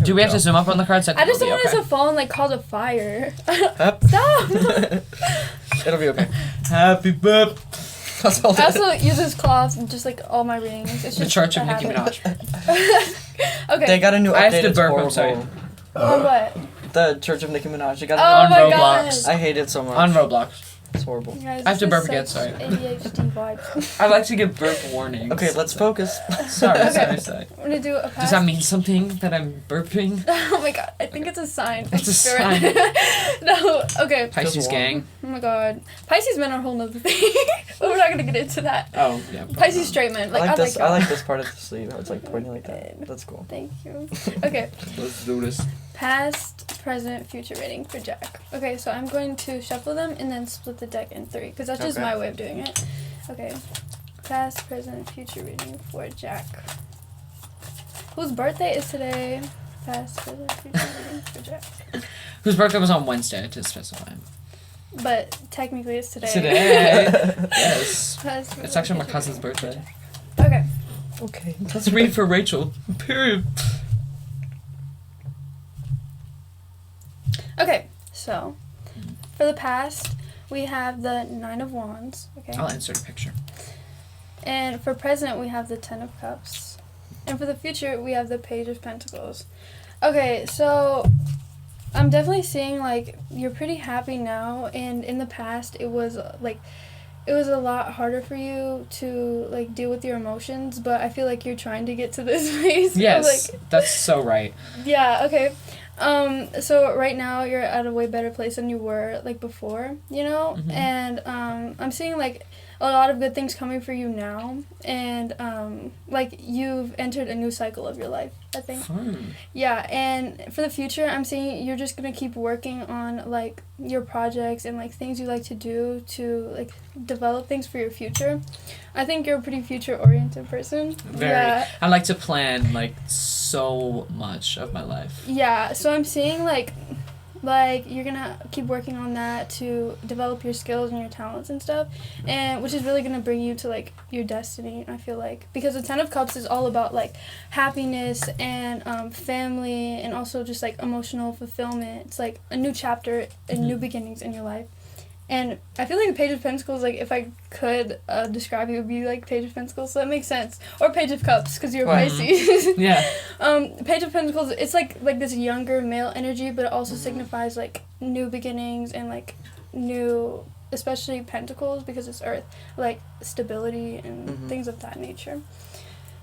Do we have to zoom up on the cards? I just don't want okay. it to fall and like cause a fire. Yep. Stop! It'll be okay. Happy birthday. That's all. I also use this cloth in just like all my readings. It's just The Church a of Nicki habit. Minaj. Okay. They got a new I have update. to It's burp, I'm horrible. sorry. On what? The Church of Nicki Minaj. They got Oh a my new Roblox. god. I hate it so much. On Roblox. It's horrible. Guys, I have to this is burp again, such sorry. ADHD vibes. I like to give burp warnings. Okay, let's focus. Sorry, Okay. sorry. I'm gonna do a past. Does that mean something that I'm burping? Oh my god, I think it's a sign. It's a Spirit. No, okay. Pisces warm. gang. Oh my god. Pisces men are a whole nother thing. But we're not gonna get into that. Oh, yeah. Pisces straight men. Like, I like this. y'all. I like this part of the sleeve. How it's like pointing like that. That's cool. Thank you. Okay. Let's do this. Past, present, future rating for Jack. Okay, so I'm going to shuffle them and then split the deck in 3, because that's just Okay. my way of doing it. Okay. Past, present, future rating for Jack. Whose birthday is today? Past, present, future rating for Jack. Whose birthday was on Wednesday, to specify. But technically it's today. Today. Yes. Past, It's present, actually my future cousin's rating for birthday. Jack. Okay. Okay. Let's read for Rachel. Period. Okay, so for the past, we have the 9 of Wands. Okay. I'll insert a picture. And for present, we have the 10 of Cups. And for the future, we have the Page of Pentacles. Okay, so I'm definitely seeing, like, you're pretty happy now. And in the past, it was a lot harder for you to, like, deal with your emotions. But I feel like you're trying to get to this place. Yes, Like, that's so right. yeah, okay. So right now you're at a way better place than you were, like, before, you know? Mhm. And, I'm seeing, like, a lot of good things coming for you now. And, like, you've entered a new cycle of your life, I think. Fun. Yeah, and for the future, I'm seeing you're just gonna keep working on, like, your projects and, like, things you like to do to, like, develop things for your future. I think you're a pretty future-oriented person. Very. Yeah. I like to plan, like, so much of my life. Yeah, so I'm seeing, like, you're gonna keep working on that to develop your skills and your talents and stuff, and which is really gonna bring you to, like, your destiny, I feel like, because the 10 of Cups is all about, like, happiness and family and also just, like, emotional fulfillment. It's like a new chapter and new beginnings in your life. And I feel like the Page of Pentacles, like, if I could describe it, would be like Page of Pentacles, so that makes sense. Or Page of Cups, because you're Right. Pisces. Yeah. Page of Pentacles, it's like this younger male energy, but it also signifies, like, new beginnings and, like, new, especially Pentacles, because it's Earth, like, stability and things of that nature.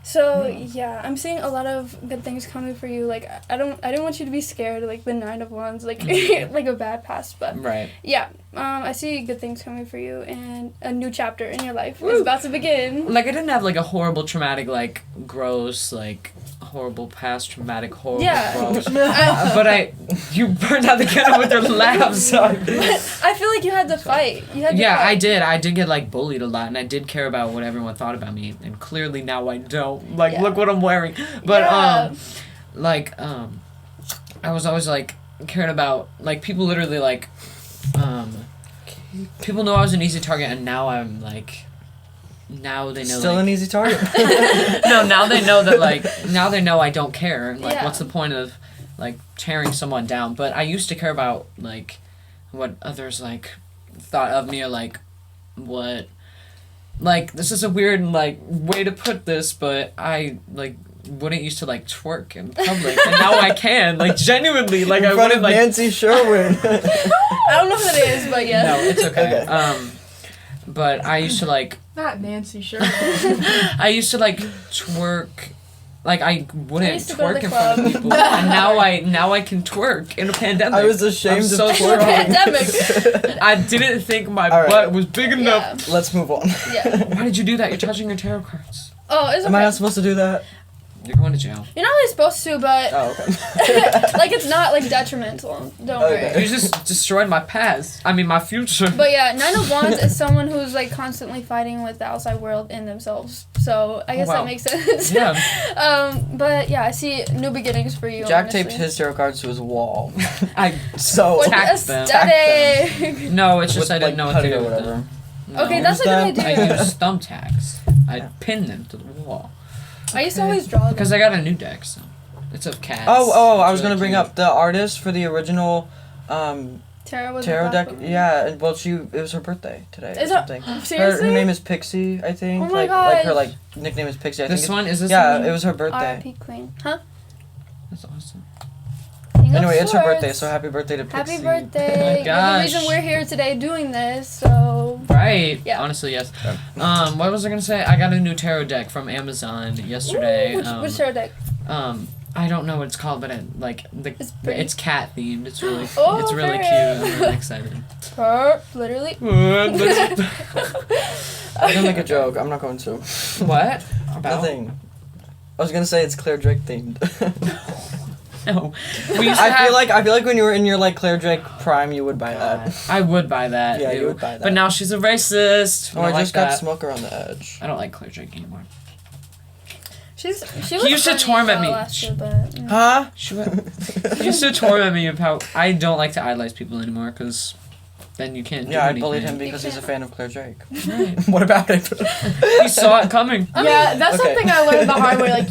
So, yeah, I'm seeing a lot of good things coming for you. Like, I didn't want you to be scared, like, the 9 of Wands, like, like a bad past, but, Right. yeah, I see good things coming for you, and a new chapter in your life is about to begin. Like, I didn't have, like, a horrible, traumatic, like, gross, like, horrible past, traumatic, horrible, Yeah. gross. But you burned out the candle with your laugh, so. I feel like you had to fight. You had to Yeah, fight. I did. I did get, like, bullied a lot, and I did care about what everyone thought about me, and clearly now I don't. Like, Yeah. look what I'm wearing. But, Yeah. I was always, like, caring about, like, people literally, like, people know I was an easy target, and now I'm, like, now they know, Still like, an easy target. no, now they know that, like, now they know I don't care. Like, Yeah. what's the point of, like, tearing someone down? But I used to care about, like, what others, like, thought of me, or, like, what, like, this is a weird, like, way to put this, but I, like, wouldn't used to, like, twerk in public, and now I can, like, genuinely, like, In I front wouldn't, of like, Nancy Sherwin. I don't know who that is, but yeah. no, it's okay. Okay. But I used to, like, Not Nancy, sure. I used to, like, twerk. Like, I wouldn't used to go to twerk the in front of club. people. And now I can twerk in a pandemic. I was ashamed I'm of so twerking. Pandemic. I didn't think my All right. butt was big enough. Let's move on. Yeah. Why did you do that? You're touching your tarot cards. Oh, it's okay. Am I not supposed to do that? You're going to jail. You're not really supposed to, but Oh, okay. like it's not like detrimental. Don't Okay. worry. You just destroyed my past. I mean, my future. But yeah, Nine of Wands is someone who's like constantly fighting with the outside world and themselves. So I guess wow. that makes sense. Yeah. But yeah, I see new beginnings for you. Jack honestly. taped his tarot cards to his wall. I So What tacked them. aesthetic. No, it's just with, I didn't know what to putty do or with whatever. them. No. Okay, that's a good Use I idea. used thumbtacks. I Yeah. pinned them to the wall. I used to always draw them. Because I got a new deck, so. It's of cats. Oh, I It's was really gonna bring cute. up the artist for the original Tarot was tarot a deck. black woman. Yeah, and well, it was her birthday today or Is it- something. Seriously? Her name is Pixie, I think. Oh my like her gosh. nickname is Pixie. I This think one? Is this yeah, one? it was her birthday. R.I.P. Queen. Huh? That's awesome. King of Anyway, it's her birthday, Swords. so happy birthday to Pixie. Happy birthday. You're the gosh. reason we're here today doing this, so. Right. Yeah. Honestly, yes. What was I gonna say? I got a new tarot deck from Amazon yesterday. Ooh, which tarot deck? I don't know what it's called, but It's pretty. it's cat themed. It's really Oh, it's really cute. period. I'm really excited. Literally. I'm gonna make a joke. I'm not going to. What? About? Nothing. I was gonna say it's Claire Drake themed. No. We used to I feel like when you were in your like Claire Drake prime, you would buy God, that. I would buy that. Yeah, you ew. would buy that. But now she's a racist. Oh, I don't just like got that. smoke around the edge. I don't like Claire Drake anymore. She was He used to funny torment while me. last year, but, Huh? He used to torment me of how I don't like to idolize people anymore because then you can't. Yeah, I do bullied him anything. because he's a fan of Claire Drake. Right. What about it? He saw it coming. Yeah, that's Okay. something I learned the hard way. Like,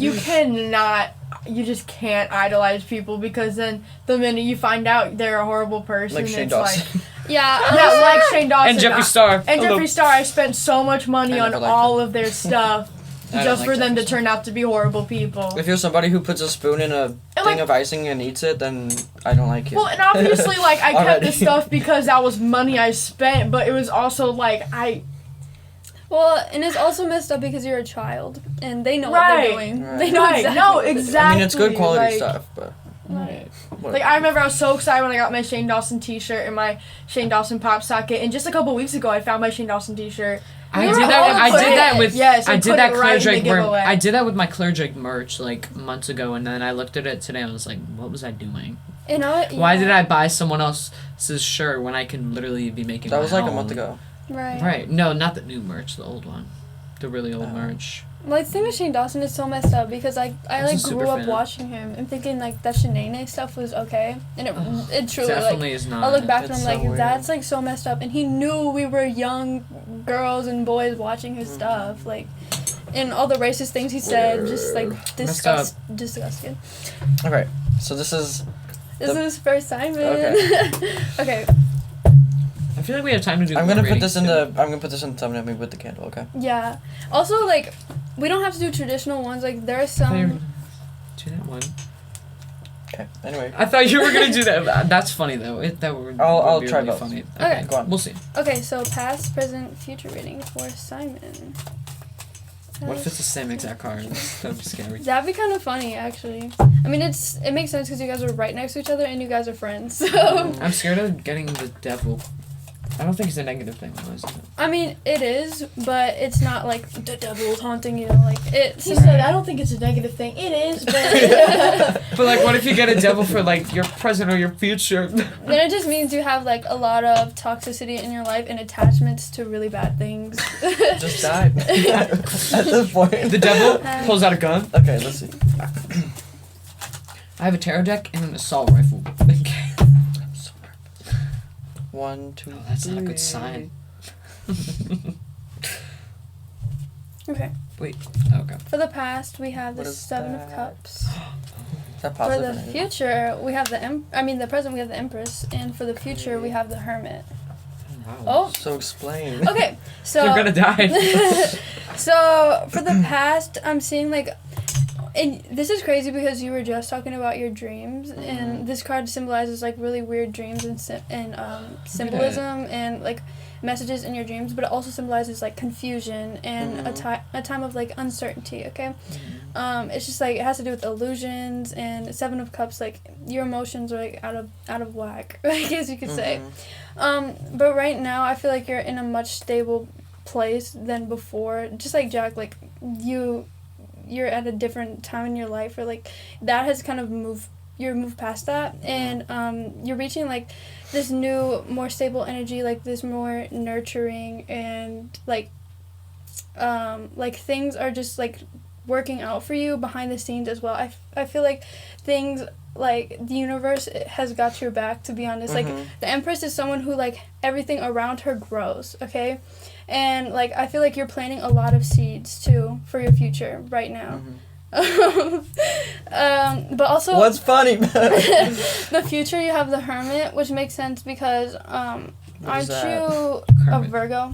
you just can't idolize people because then the minute you find out they're a horrible person, Like Shane it's Dawson. yeah. yeah, like Shane Dawson. And Jeffree Star. And Hello. Jeffree Star, I spent so much money I on never liked all him. of their stuff I don't just like for them Jeffree to Star. turn out to be horrible people. If you're somebody who puts a spoon in a thing like- of icing and eats it, then I don't like you. Well, and obviously, like, I kept Already. the stuff because that was money I spent, but it was also, like, Well, and it's also messed up because you're a child and they know what Right. they're doing. Right. They know Right, exactly. no, what they're doing. exactly. I mean, it's good quality like- stuff, but Right. Like, I remember I was so excited when I got my Shane Dawson t-shirt and my Shane Dawson pop socket, and just a couple weeks ago I found my Shane Dawson t-shirt. I We did were that. all I put did it- that with. yes, I and did put that it Claire right in the Drake. giveaway. I did that with my Claire Drake merch like months ago, and then I looked at it today. and I was like, "What was I doing? You know, Why did I buy someone else's shirt when I can literally be making?" that my was like a own? month ago. Right. Right. No, not the new merch. The old one. The really old merch. Like, the thing with Shane Dawson is so messed up because I was a like super grew up fan. watching him and thinking like that Shanae stuff was okay, and it truly Definitely like is not. I look back and It's I'm so like weird. that's like so messed up, and he knew we were young girls and boys watching his stuff, like, and all the racist things he said, just like disgusting. Okay, so this is This is first Simon. Okay. Okay. I feel like we have time to do. I'm more gonna put this in ratings, the I'm gonna put this in the thumbnail maybe with the candle. Okay. Yeah. Also, like, we don't have to do traditional ones. Like, there are too. Fair. some. Do that one. Okay. Anyway. I thought you were gonna do that. That's funny though. That would. I'll be try really both. funny. Okay. Go on. We'll see. Okay, so past, present, future reading for Simon. What if it's the same exact card? That'd be scary. That'd be kind of funny, actually. I mean, it makes sense because you guys are right next to each other and you guys are friends. So, I'm scared of getting the devil. I don't think it's a negative thing, though, is it? I mean, it is, but it's not like the devil's haunting you. Like, it's. He said, I don't think it's a negative thing. It is, but... But like, what if you get a devil for like your present or your future? Then it just means you have like a lot of toxicity in your life and attachments to really bad things. Just died. At this point. The devil pulls out a gun. Okay, let's see. I have a tarot deck and an assault rifle. I'm so nervous. 1, 2, Oh, that's not a good 3. sign. Okay. Wait. Okay. For the past, we have the What is 7 of that? Cups. Is that For positive the or negative? future, we have the the present we have the Empress, and for the future we have the Hermit. Wow. Oh, So explain. okay. So You're gonna die. So for the past, I'm seeing like, and this is crazy because you were just talking about your dreams, and this card symbolizes like really weird dreams and symbolism and like messages in your dreams, but it also symbolizes like confusion and a time of like uncertainty. Okay, it's just like it has to do with illusions and Seven of Cups. Like your emotions are like out of whack, I guess you could say. But right now, I feel like you're in a much stable place than before. Just like Jack, like you're at a different time in your life where like that has kind of moved past that, and you're reaching like this new more stable energy, like this more nurturing, and like things are just like working out for you behind the scenes as well. I feel like things like the universe has got your back, to be honest. Like the Empress is someone who like everything around her grows, okay? And like I feel like you're planting a lot of seeds too for your future right now. But also What's funny? the future, you have the Hermit, which makes sense because aren't you a Virgo?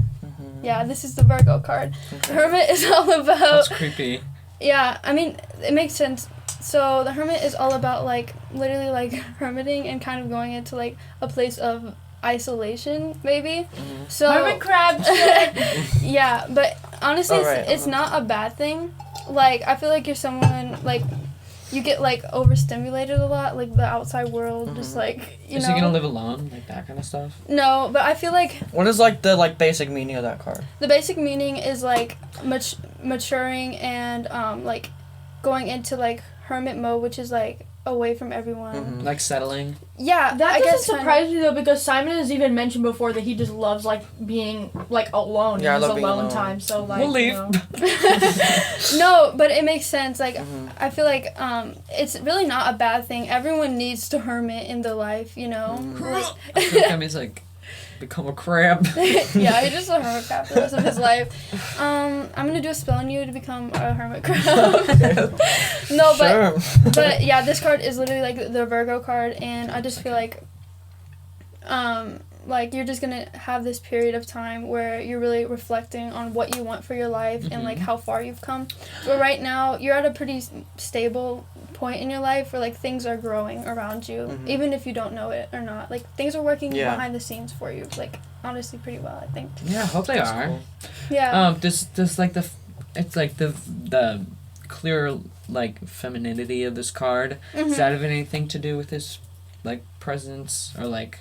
Yeah, this is the Virgo card. The Hermit is all about That's creepy. Yeah, I mean it makes sense. So the Hermit is all about like literally like hermiting and kind of going into like a place of isolation, maybe. So Hermit crab. yeah, but honestly, Alright, it's not a bad thing. Like I feel like you're someone like you get like overstimulated a lot, like the outside world, just like Is he gonna live alone, like that kind of stuff? No, but I feel like What is like the basic meaning of that card? the basic meaning is like maturing and like going into like hermit mode, which is like away from everyone. Like settling. Yeah, That I doesn't guess surprise me though, because Simon has even mentioned before that he just loves like being like alone. Yeah, I He love needs being alone alone. time. So like, We'll leave. No, but it makes sense. Like I feel like it's really not a bad thing. Everyone needs to hermit in their life, you know. I feel like that means like become a crab. Yeah, he's just a hermit crab for the rest of his life. I'm gonna do a spell on you to become a hermit crab. No, but yeah, this card is literally like the Virgo card, and I just feel like you're just gonna have this period of time where you're really reflecting on what you want for your life and like how far you've come. But right now you're at a pretty stable point in your life where like things are growing around you, even if you don't know it or not. Like things are working behind the scenes for you, like honestly pretty well, I think. Yeah, I hope they are. Cool. Yeah. Does like it's like the clear like femininity of this card. Does that have anything to do with his like presence or like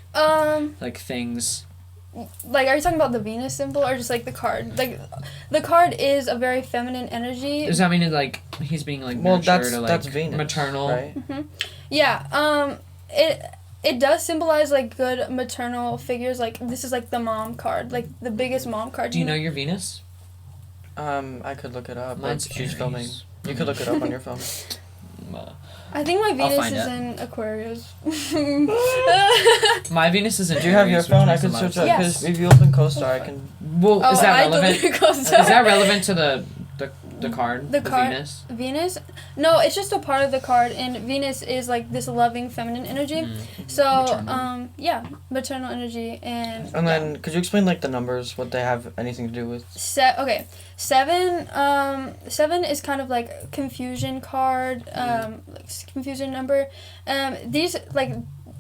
things? Like, are you talking about the Venus symbol or just like the card? Like, the card is a very feminine energy. Does that mean like he's being like nurtured or like that's Venus, maternal? right? Yeah. It does symbolize like good maternal figures. Like this is like the mom card, like the biggest mom card. Do you know your Venus? I could look it up. Mine's But she's Aries. filming. You could look it up on your phone. I think my Venus find is it. in Aquarius. My Venus is in Do you have your Aries, phone? which I makes a could lot of search it Yes. because if you open CoStar, I can. Well, is that I relevant? deleted Is that relevant to the card? The card- Venus? Venus? No, it's just a part of the card, and Venus is like this loving feminine energy. So, Maternal. yeah, maternal energy, and And then, could you explain like the numbers? What they have anything to do with? okay, 7. 7 is kind of like confusion card, like confusion number. These like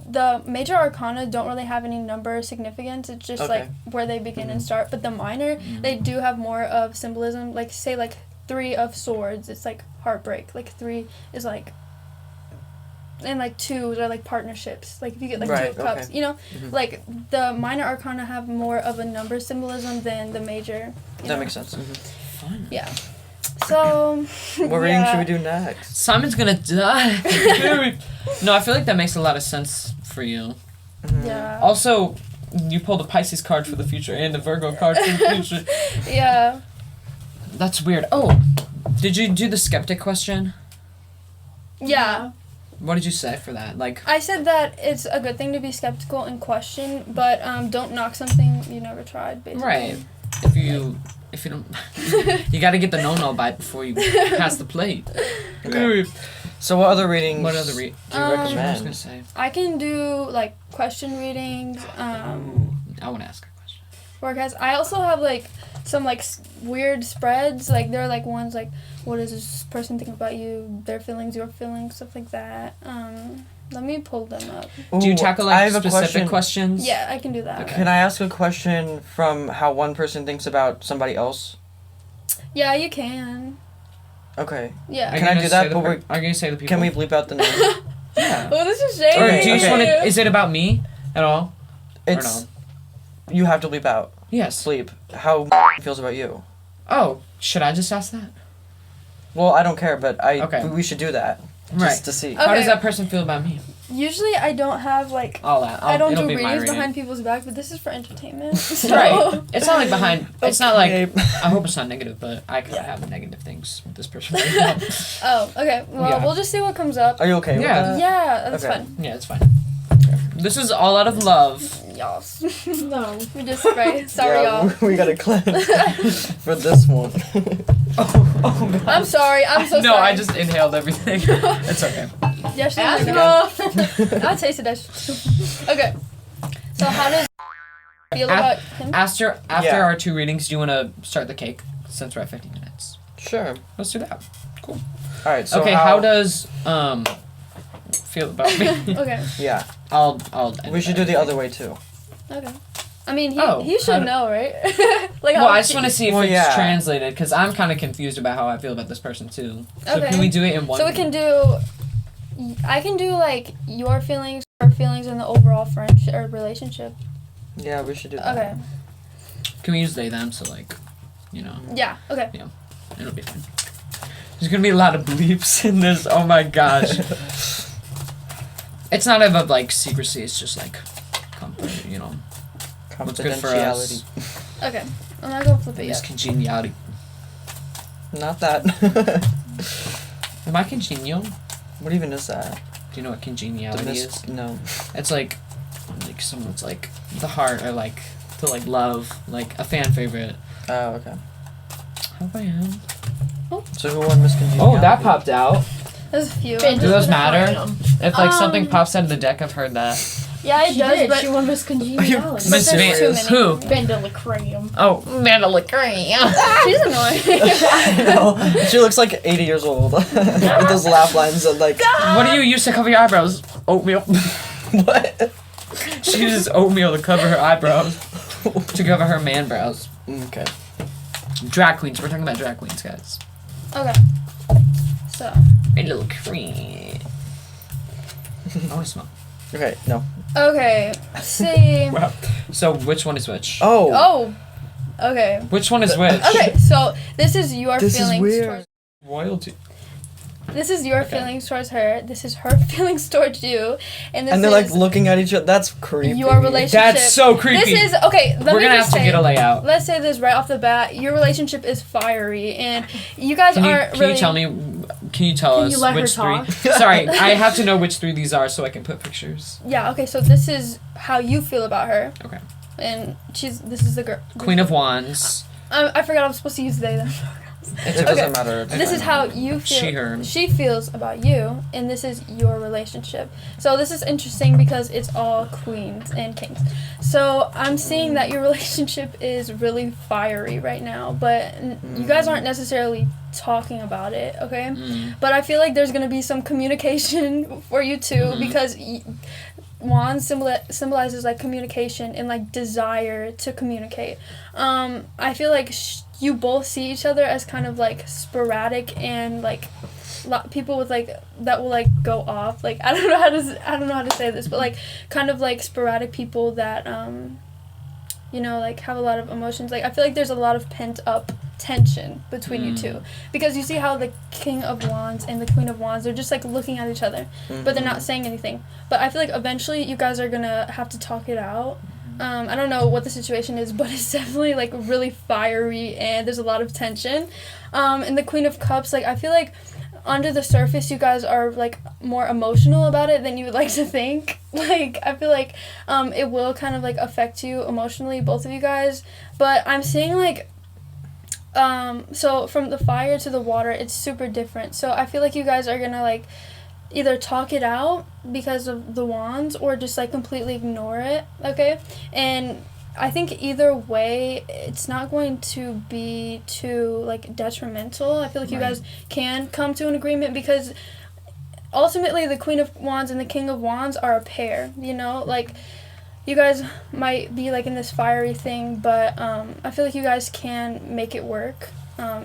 the major arcana don't really have any number significance. It's just Okay. like where they begin and start. But the minor, they do have more of symbolism. Like say like 3 of Swords, it's like heartbreak. Like 3 is like. And like 2s are like partnerships. Like if you get like 2 of Cups, okay. you know, like the minor arcana have more of a number symbolism than the major. That makes sense. Fun. Yeah. So. What reading should we do next? Simon's gonna die. No, I feel like that makes a lot of sense for you. Yeah. Also, you pulled a Pisces card for the future and a Virgo card for the future. Yeah. That's weird. Oh, did you do the skeptic question? Yeah. What did you say for that? Like, I said that it's a good thing to be skeptical and question, but don't knock something you never tried, basically. right. If you don't, you gotta get the no bite before you pass the plate. Okay. So what other readings? What other do you I was recommend? gonna say. I can do, like, question readings. I want to ask a question. forecast. I also have like some like weird spreads. Like there are like ones like, what does this person think about you? Their feelings, your feelings, stuff like that. Let me pull them up. Do you Ooh, tackle I like have a specific question. questions? Yeah, I can do that. Okay. Can I ask a question from how one person thinks about somebody else? Yeah, you can. Okay. Yeah. Are you Can I gonna do that? say the But per- we're- Are you gonna say the people? Can we bleep out the name? Yeah. Oh, this is shady. Or Okay, do you just okay. want to? Is it about me at all? It's Or you have to bleep out. Yes. Bleep how feels about you. Oh, should I just ask that? Well, I don't care, but Okay. we should do that Right. just to see. Okay. How does that person feel about me? Usually I don't have like I I don't it'll do be my readings reading. behind people's back, but this is for entertainment. So. Right. It's not like behind. It's not like. Okay. I hope it's not negative, but I kind of have negative things with this person right now. Oh, okay. Well, Yeah. we'll just see what comes up. Are you okay Yeah. with that? Yeah, that's Okay. fun. Yeah, it's fine. This is all out of love. Y'all. No. We just spray. Sorry, Yeah, y'all. we gotta cleanse for this one. Oh god. I'm sorry. I'm so No, sorry. I just inhaled everything. It's okay. Yeah, she was Asthma. I tasted that shit. Okay. So how does feel about him? After Yeah. our 2 readings, do you want to start the cake since we're at 50 minutes? Sure. Let's do that. All right. So Okay, how does feel about me? Okay. Yeah. I'll end We should do the other way too. Okay. I mean, he Oh, he how should do- know, right? Like Well, how I just want to see if Well, it's yeah. translated because I'm kind of confused about how I feel about this person too. So Okay. can we do it in one? So we can do. I can do like your feelings, her feelings, and the overall friendship or relationship. Yeah, we should do that. Okay. Can we use they them so like, you know, Yeah. Okay. it'll be fine. There's gonna be a lot of bleeps in this. Oh my gosh. It's not about like secrecy. It's just like, you know, what's good for us. Confidentiality. Okay. I'm not gonna flip it This yet. congeniality. Not that. Am I congenial? What even is that? Do you know what congeniality is? No. It's like someone's like the heart or like to like love, like a fan favorite. Oh, okay. How I am. So who won Miss Congeniality? Oh, that popped out. There's a few. Ben Do those just went matter? random. If like something Um, pops out of the deck, I've heard that. Yeah, it She does, did. but She won Miss Congeniality. but Miss there's Van- too many. who? Ben de la Creme. Oh, Mandela Crane. She's annoying. I know. She looks like 80 years old. With those laugh lines and like. What do you use to cover your eyebrows? Oatmeal. What? She uses oatmeal to cover her eyebrows. To cover her man brows. Okay. Drag queens. We're talking about drag queens, guys. Okay. So. Mandela Crane. I want to smell. Okay. No. Okay. See. Wow. So which one is which? Oh. Oh. Okay. Which one is which? Okay. So this is your This is feelings weird. towards. Royalty. This is your Okay. feelings towards her. This is her feelings towards you, and this And they're is like looking at each other. That's creepy. your relationship. That's so creepy. This is okay. Let We're me gonna just have to say, get a layout. Let's say this right off the bat. Your relationship is fiery, and you guys aren't Can really. you tell me? Can you tell Can us you let her which talk? 3? Sorry, I have to know which 3 these are so I can put pictures. Yeah. Okay. So this is how you feel about her. Okay. And this is the girl. Queen of Wands. I forgot I was supposed to use they them. It doesn't matter. It's This fine. is how you feel. She, her. She feels about you, and this is your relationship. So this is interesting because it's all queens and kings. So I'm seeing that your relationship is really fiery right now, but you guys aren't necessarily talking about it, okay? But I feel like there's gonna be some communication for you too, because Wands symbolizes like communication and like desire to communicate. I feel like you both see each other as kind of like sporadic and like people with like that will like go off. Like I don't know how to say this, but like kind of like sporadic people that you know, like have a lot of emotions. Like I feel like there's a lot of pent up tension between you two, because you see how the King of Wands and the Queen of Wands, they're just like looking at each other, but they're not saying anything. But I feel like eventually you guys are gonna have to talk it out. I don't know what the situation is, but it's definitely like really fiery and there's a lot of tension. And the Queen of Cups, like I feel like under the surface you guys are like more emotional about it than you would like to think. Like I feel like it will kind of like affect you emotionally, both of you guys. But I'm seeing like so from the fire to the water, it's super different. So I feel like you guys are gonna like either talk it out because of the wands or just like completely ignore it, okay? And I think either way, it's not going to be too like detrimental. I feel like you guys can come to an agreement because ultimately the Queen of Wands and the King of Wands are a pair. You know, like you guys might be like in this fiery thing, but I feel like you guys can make it work. And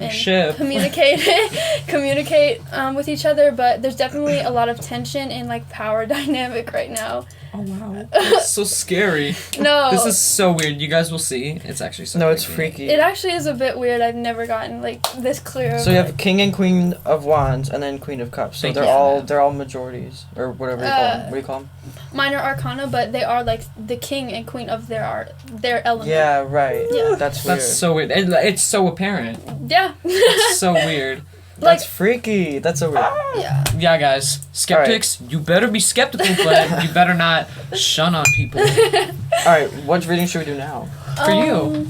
communicate with each other, but there's definitely a lot of tension and like power dynamic right now. Oh wow, that's so scary. No, this is so weird. You guys will see. It's actually so. No, it's freaky. It actually is a bit weird. I've never gotten like this clear. So you have King and Queen of Wands, and then Queen of Cups. So they're all majorities or whatever you call them. What do you call them? Minor arcana, but they are like the king and queen of their element. Yeah, right. Yeah, that's weird. That's so weird. It's so apparent. Yeah. It's so weird. That's freaky. That's so weird. Yeah. Yeah, guys. Skeptics, you better be skeptical, but you better not shun on people. Alright, what reading should we do now? For you.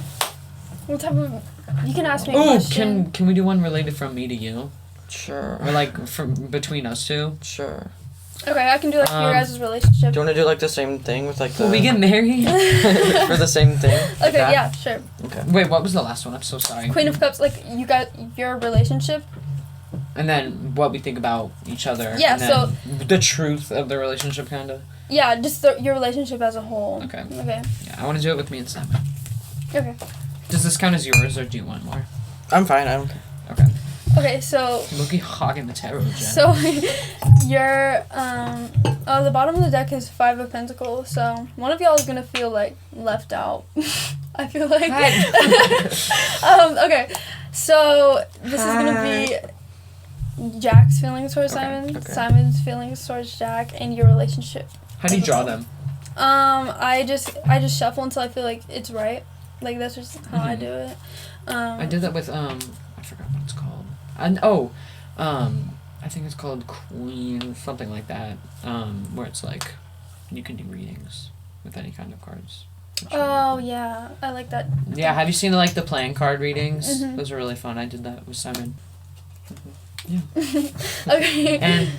What type of... You can ask me a Ooh, question. can we do one related from me to you? Sure. Or like from between us two? Sure. Okay, I can do like your guys' relationship. Do you want to do like the same thing with like the... Will we get married? for the same thing? Okay, yeah, sure. Okay. Wait, what was the last one? I'm so sorry. Queen of Cups, like you got your relationship. And then what we think about each other. Yeah, and then the truth of the relationship, kind of. Yeah, just your relationship as a whole. Okay. Okay. Yeah, I want to do it with me and Simon. Okay. Does this count as yours, or do you want more? I'm fine, I don't care. Okay. Okay, so... Loki hogging the tarot, Jen. So, your, the bottom of the deck is 5 of Pentacles, so one of y'all is gonna feel, like, left out. I feel like... okay, so this is gonna be Jack's feelings towards Simon, Simon's feelings towards Jack, and your relationship. How do you draw them? I just shuffle until I feel like it's right. Like, that's just how I do it. I did that with, I forgot what it's called. I think it's called Queen, something like that, where it's like, you can do readings with any kind of cards. Oh, yeah. I like that. Yeah, have you seen, like, the playing card readings? Mm-hmm. Those are really fun. I did that with Simon. Yeah. Okay. And...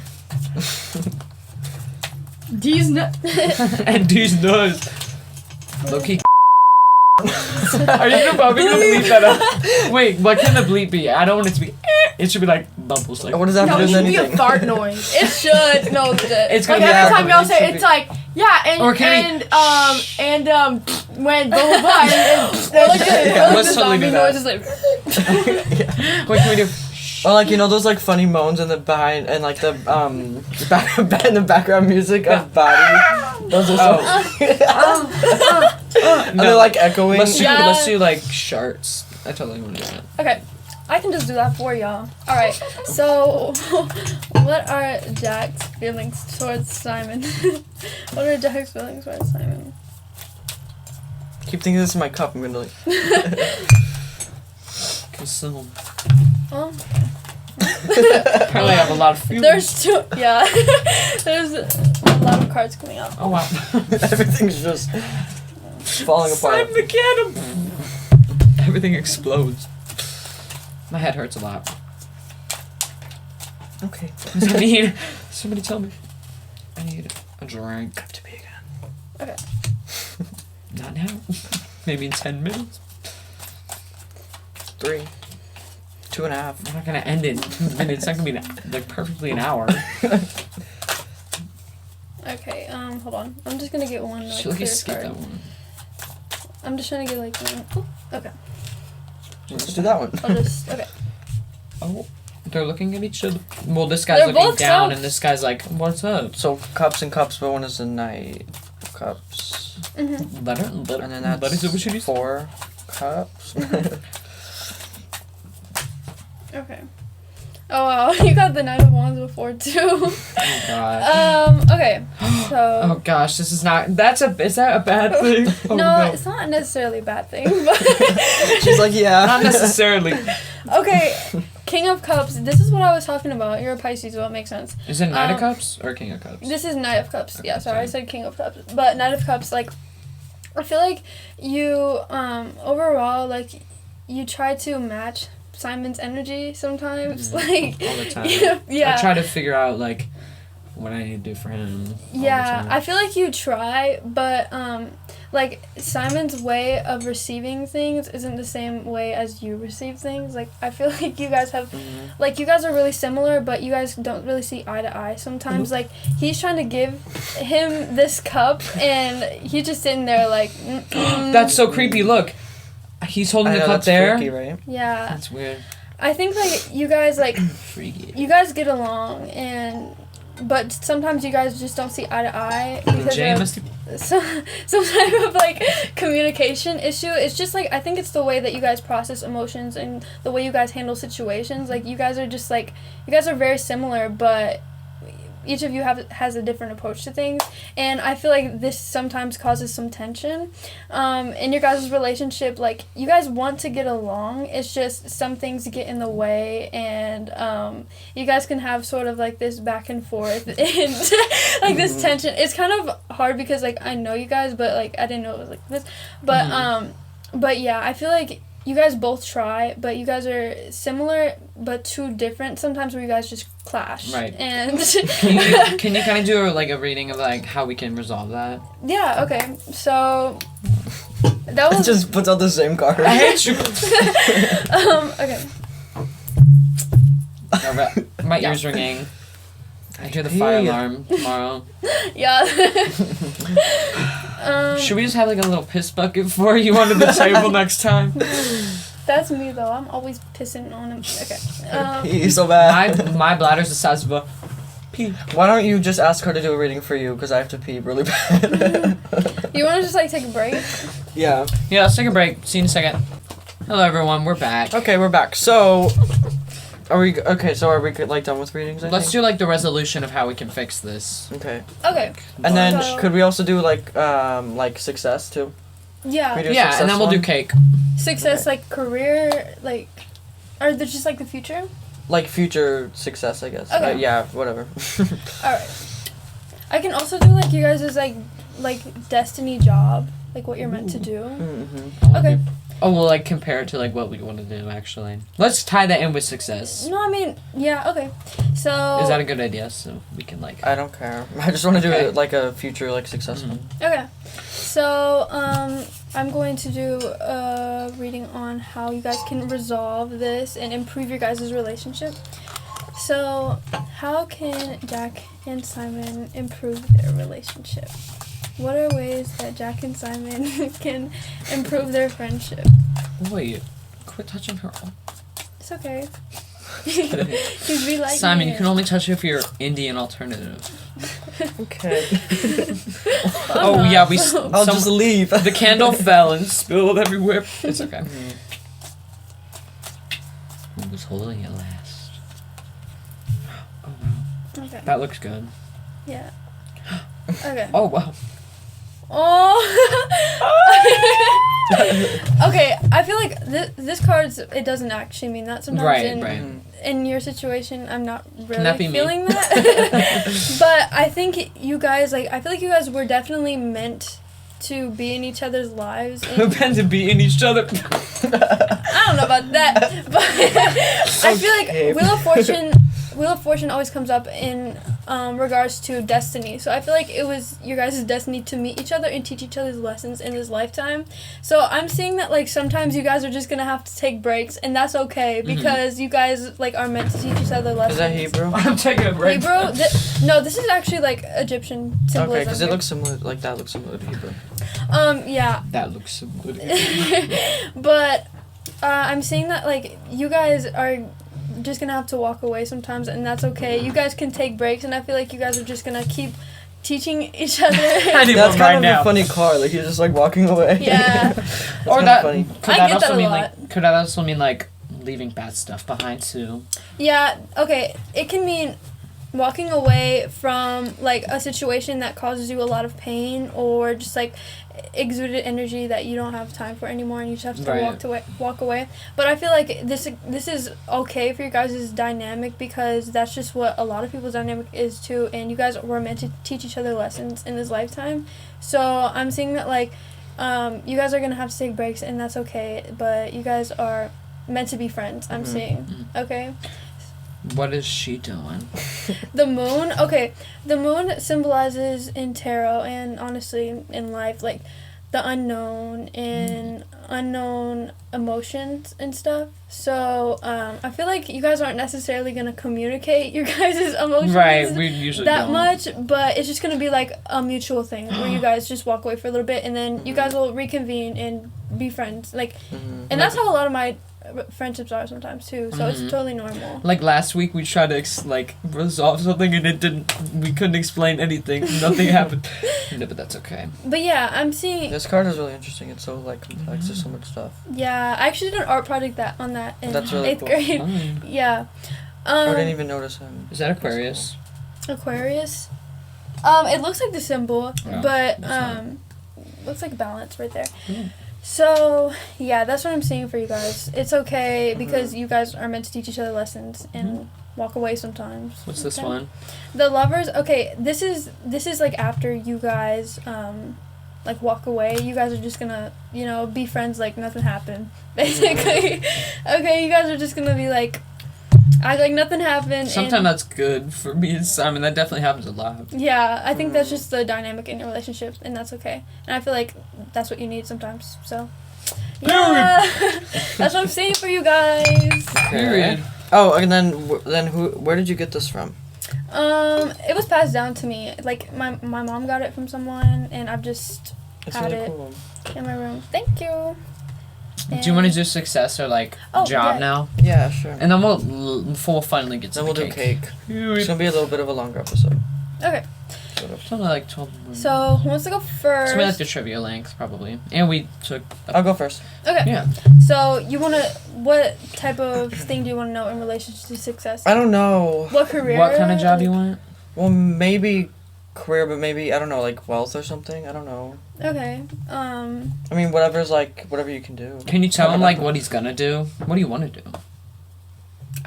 These and these nuts. Low-key. Are you probably gonna bleep that up? Wait, what can the bleep be? I don't want it to be. It should be like bubbles. Like. What does that no, have it to do with should be a anything? fart noise. It should. No, it's like gonna be every time y'all say it, it's like yeah, or when blah blah blah let's totally do that. Noises like. What can we do? Or like those like funny moans in the behind and like the back in the background music of body. Those are so. And they're like echoing. Let's do like sharts. I totally want to do that. Okay, I can just do that for y'all. All right. So, what are Jack's feelings towards Simon? What are Jack's feelings towards Simon? Keep thinking this is my cup. I'm gonna like. Consume. Oh. Apparently, I have a lot of feelings. There's two. Yeah. There's a lot of cards coming out. Oh wow. Everything's just falling apart. Sign the cannon. Everything explodes. My head hurts a lot. Okay. I need. Somebody tell me. I need a drink. Come to me again. Okay. Not now. Maybe in 10 minutes. 3. 2.5. We're not gonna end it in 2 minutes. It's not gonna be like perfectly an hour. Okay. Hold on. I'm just gonna get one. Like, Should we clear skip card. that one? I'm just trying to get like one. Oh, okay. Let's do that one. I'll just. Okay. Oh, they're looking at each other. Well, this guy's They're looking both down, up. and this guy's like, "What's up?" So cups and cups, but one is the Knight of Cups. Mhm. Letter. And then that's 4 cups. Okay. Oh wow, you got the Knight of Wands before too. Oh god. Okay. So. Oh gosh, this is not. Is that a bad thing? Oh, no, it's not necessarily a bad thing. But She's like, yeah. Not necessarily. Okay, King of Cups. This is what I was talking about. You're a Pisces, so it makes sense. Is it Knight of Cups or King of Cups? This is Knight of Cups. Okay, Yeah, sorry, I sorry. said King of Cups. But Knight of Cups, like, I feel like you, overall, like, you try to match Simon's energy sometimes. Like, all the time. yeah. I try to figure out like what I need to do for him. all the Yeah, time. I feel like you try, but like Simon's way of receiving things isn't the same way as you receive things. Like I feel like you guys have like you guys are really similar, but you guys don't really see eye to eye sometimes. Like he's trying to give him this cup and he's just sitting there like That's so creepy. Look. He's holding the cup that's there. freaky, right? Yeah. That's weird. I think like you guys like Freaky. you guys get along but sometimes you guys just don't see eye to eye because JMSD. of some type of like communication issue. It's just like I think it's the way that you guys process emotions and the way you guys handle situations. Like you guys are just like you guys are very similar, but each of you has a different approach to things, and I feel like this sometimes causes some tension in your guys' relationship. Like you guys want to get along, it's just some things get in the way, and you guys can have sort of like this back and forth and like this tension. It's kind of hard because like I know you guys, but like I didn't know it was like this, but yeah, I feel like you guys both try, but you guys are similar but too different sometimes where you guys just clash. Right. And Can you kind of do like a reading of like how we can resolve that? yeah, okay. So that was Just puts out the same card. I hate you. okay. My ears ringing. I hear the fire alarm tomorrow. Yeah. Should we just have like a little piss bucket for you under the table next time? That's me though. I'm always pissing on him. Okay. He's so bad. My bladder's the size of a pea. Why don't you just ask her to do a reading for you? Because I have to pee really bad. You want to just like take a break? Yeah. Yeah, let's take a break. See you in a second. Hello everyone, we're back. Okay, we're back. So, are we like done with readings? Let's do like the resolution of how we can fix this. Okay. Okay. And then So- could we also do like success too? Yeah. We do Yeah, success and then we'll do one? cake. Success, Okay. like career, like, or they're just like the future. Like future success, I guess. Okay. Yeah, whatever. All right. I can also do like you guys' like destiny job, like what you're meant to do. Mm-hmm. Okay. Oh, we'll like compare it to like what we want to do actually. Let's tie that in with success. No, I mean, yeah, okay. So Is that a good idea? So we can like. I don't care. I just want to do Okay. it like a future like success one. okay. So I'm going to do a reading on how you guys can resolve this and improve your guys' relationship. So, how can Jack and Simon improve their relationship? What are ways that Jack and Simon can improve their friendship? Wait, quit touching her. It's okay. He's be like Simon, you can only touch it if you're Indian alternative. Okay. Oh yeah, we. I'll just leave. The candle fell and spilled everywhere. It's okay. Who was holding it last? Oh wow, Okay. that looks good. Yeah. Okay. Oh wow. Oh. Okay, I feel like this card's it doesn't actually mean that sometimes. Right. In your situation, I'm not Can that really be me? feeling that. But I think you guys I feel like you guys were definitely meant to be in each other's lives. We're meant to be in each other. I don't know about that, but I feel Okay. like Wheel of Fortune always comes up in regards to destiny. So I feel like it was your guys' destiny to meet each other and teach each other's lessons in this lifetime. So I'm seeing that like sometimes you guys are just gonna have to take breaks, and that's okay because you guys like are meant to teach each other lessons. Is that Hebrew? I'm taking a break. Hebrew? No, this is actually like Egyptian symbolism. Okay, because it here. looks similar. Like that looks similar to Hebrew. Yeah. That looks so good. But I'm saying that like you guys are just gonna have to walk away sometimes, and that's okay. You guys can take breaks, and I feel like you guys are just gonna keep teaching each other. I need That's one kind right of now. a funny car. Like you're just like walking away. Yeah. Or kinda that funny. could I that get also that a mean lot. like could that also mean like leaving bad stuff behind too? Yeah, okay. It can mean walking away from like a situation that causes you a lot of pain, or just like exuded energy that you don't have time for anymore, and you just have to Right. walk away. But I feel like this is okay for your guys' dynamic, because that's just what a lot of people's dynamic is too, and you guys were meant to teach each other lessons in this lifetime. So I'm seeing that like you guys are gonna have to take breaks, and that's okay, but you guys are meant to be friends. I'm seeing. Okay. What is she doing? The moon, okay. The moon symbolizes in tarot, and honestly in life, like the unknown and unknown emotions and stuff. So I feel like you guys aren't necessarily gonna communicate your guys' emotions Right, we usually that don't. much, but it's just gonna be like a mutual thing where you guys just walk away for a little bit and then you guys will reconvene and be friends. Like, and that's how a lot of my friendships are sometimes too. So it's totally normal. Like last week, we tried to resolve something, and we couldn't explain anything. Nothing happened. No, but that's okay. But yeah, I'm seeing. This card is really interesting. It's so like complex. There's so much stuff. Yeah, I actually did an art project on that in That's really 8th cool. grade. Fine. Yeah. I didn't even notice him. Is that Aquarius? Aquarius. It looks like the symbol, Yeah, but it's not. looks like balance right there. Mm. So yeah, that's what I'm seeing for you guys. It's okay because you guys are meant to teach each other lessons and walk away sometimes. What's this Okay? one? The lovers. Okay, this is like after you guys like walk away. You guys are just gonna be friends like nothing happened. Basically, okay. You guys are just gonna be like act like nothing happened. Sometimes that's good for me and Simon. That definitely happens a lot. Yeah, I think that's just the dynamic in your relationship, and that's okay. And I feel like that's what you need sometimes. So, yeah, that's what I'm saying for you guys. Period. Oh, and then where did you get this from? It was passed down to me. Like my mom got it from someone, and I've just It's had really it cool. in my room. Thank you. Do you want to do success or job yeah. now? Yeah, sure. And then we'll finally get to Then the we'll do cake. It's It's gonna be a little bit of a longer episode. Okay, Sort of. only like 12 minutes. so who wants to go first? So we like the trivia length, probably. And we took... I'll go first. Okay, Yeah. so what type of thing do you want to know in relation to success? I don't know. What career? What kind of job you want? Well, maybe career, but maybe I don't know, like wealth or something. I don't know. Okay. I mean, whatever you can do. Can you tell him what he's gonna do? What do you want to do?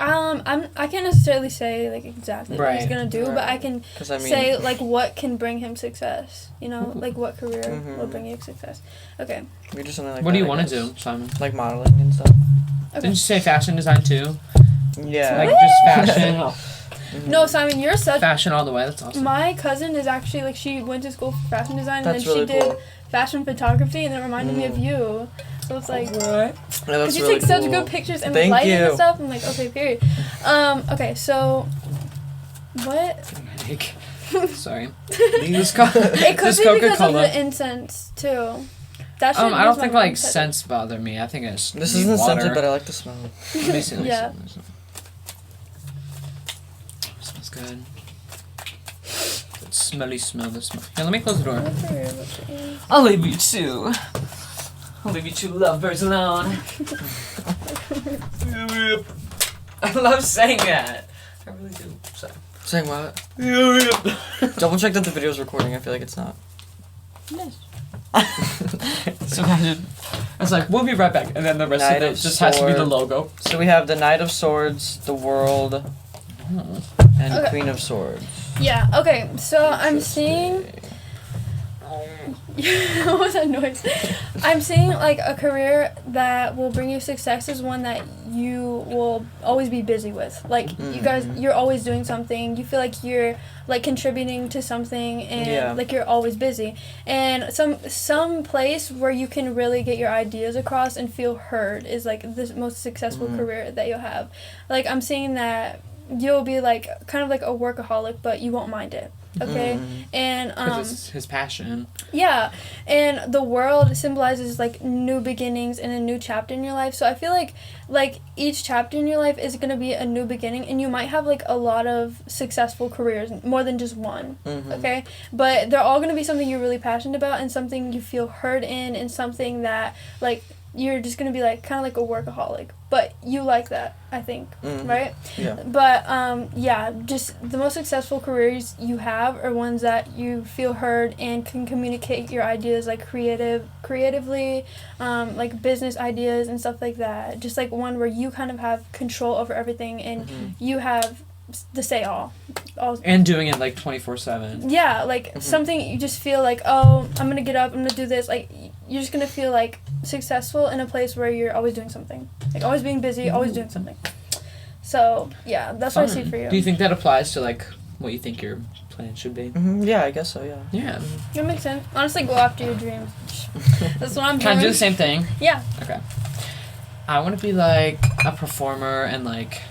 I can't necessarily say exactly what he's Right. gonna do, but I can 'Cause I mean, say what can bring him success. Like what career will bring you success. Okay. we do something like What do that, you I want to guess. do, Simon? Like modeling and stuff. Okay. Didn't you say fashion design too? Yeah. Like just fashion? No, Simon, you're such. Fashion all the way. That's awesome. My cousin is actually she went to school for fashion design That's and then really she did cool. fashion photography and it reminded me of you. So it's like. What? Yeah, Because that's you really take such cool. good pictures and Thank lighting you. and stuff. I'm like, okay, period. Okay, so what? Sorry. This co- It could this be because of Coca-Cola. the incense too. That should I don't use my think mindset. scents bother me. I think I just This need isn't water. scented, but I like the smell. Let me see. Yeah. Smells good. That smelly smell. The smell. Here, let me close the door. I'll leave you two. I'll leave you two lovebirds alone. I love saying that. I really do. Sorry. Saying what? Double check that the video's recording. I feel like it's not. So imagine. It's like, we'll be right back. And then the rest Knight of it of just has to be the Sword. logo. So we have the Knight of Swords, the World, and Okay. Queen of Swords. Yeah. Okay. So I'm seeing. What was that noise? I'm seeing a career that will bring you success is one that you will always be busy with. You guys, you're always doing something. You feel like you're contributing to something, and you're always busy. And some place where you can really get your ideas across and feel heard is the most successful career that you'll have. I'm seeing that you'll be kind of like a workaholic, but you won't mind it. Okay, and Because it's his passion. yeah, and the world symbolizes new beginnings and a new chapter in your life. So I feel like each chapter in your life is gonna be a new beginning, and you might have a lot of successful careers, more than just one. Okay, but they're all gonna be something you're really passionate about, and something you feel heard in, and something that you're just gonna be kind of like a workaholic, but you like that, I think, right? Yeah. But yeah, just the most successful careers you have are ones that you feel heard and can communicate your ideas creatively, business ideas and stuff like that. Just one where you kind of have control over everything and you have the say all. And doing it 24/7. Yeah, something you just feel oh, I'm gonna get up, I'm gonna do this. You're just gonna feel successful in a place where you're always doing something, always being busy, always doing something. So yeah, that's what I see for you. Do you think that applies to what you think your plan should be. Yeah, I guess so. Yeah. Yeah. That makes sense. Honestly, go after your dreams. That's what I'm doing. Can I do the same thing? Yeah. Okay. I want to be like a performer and like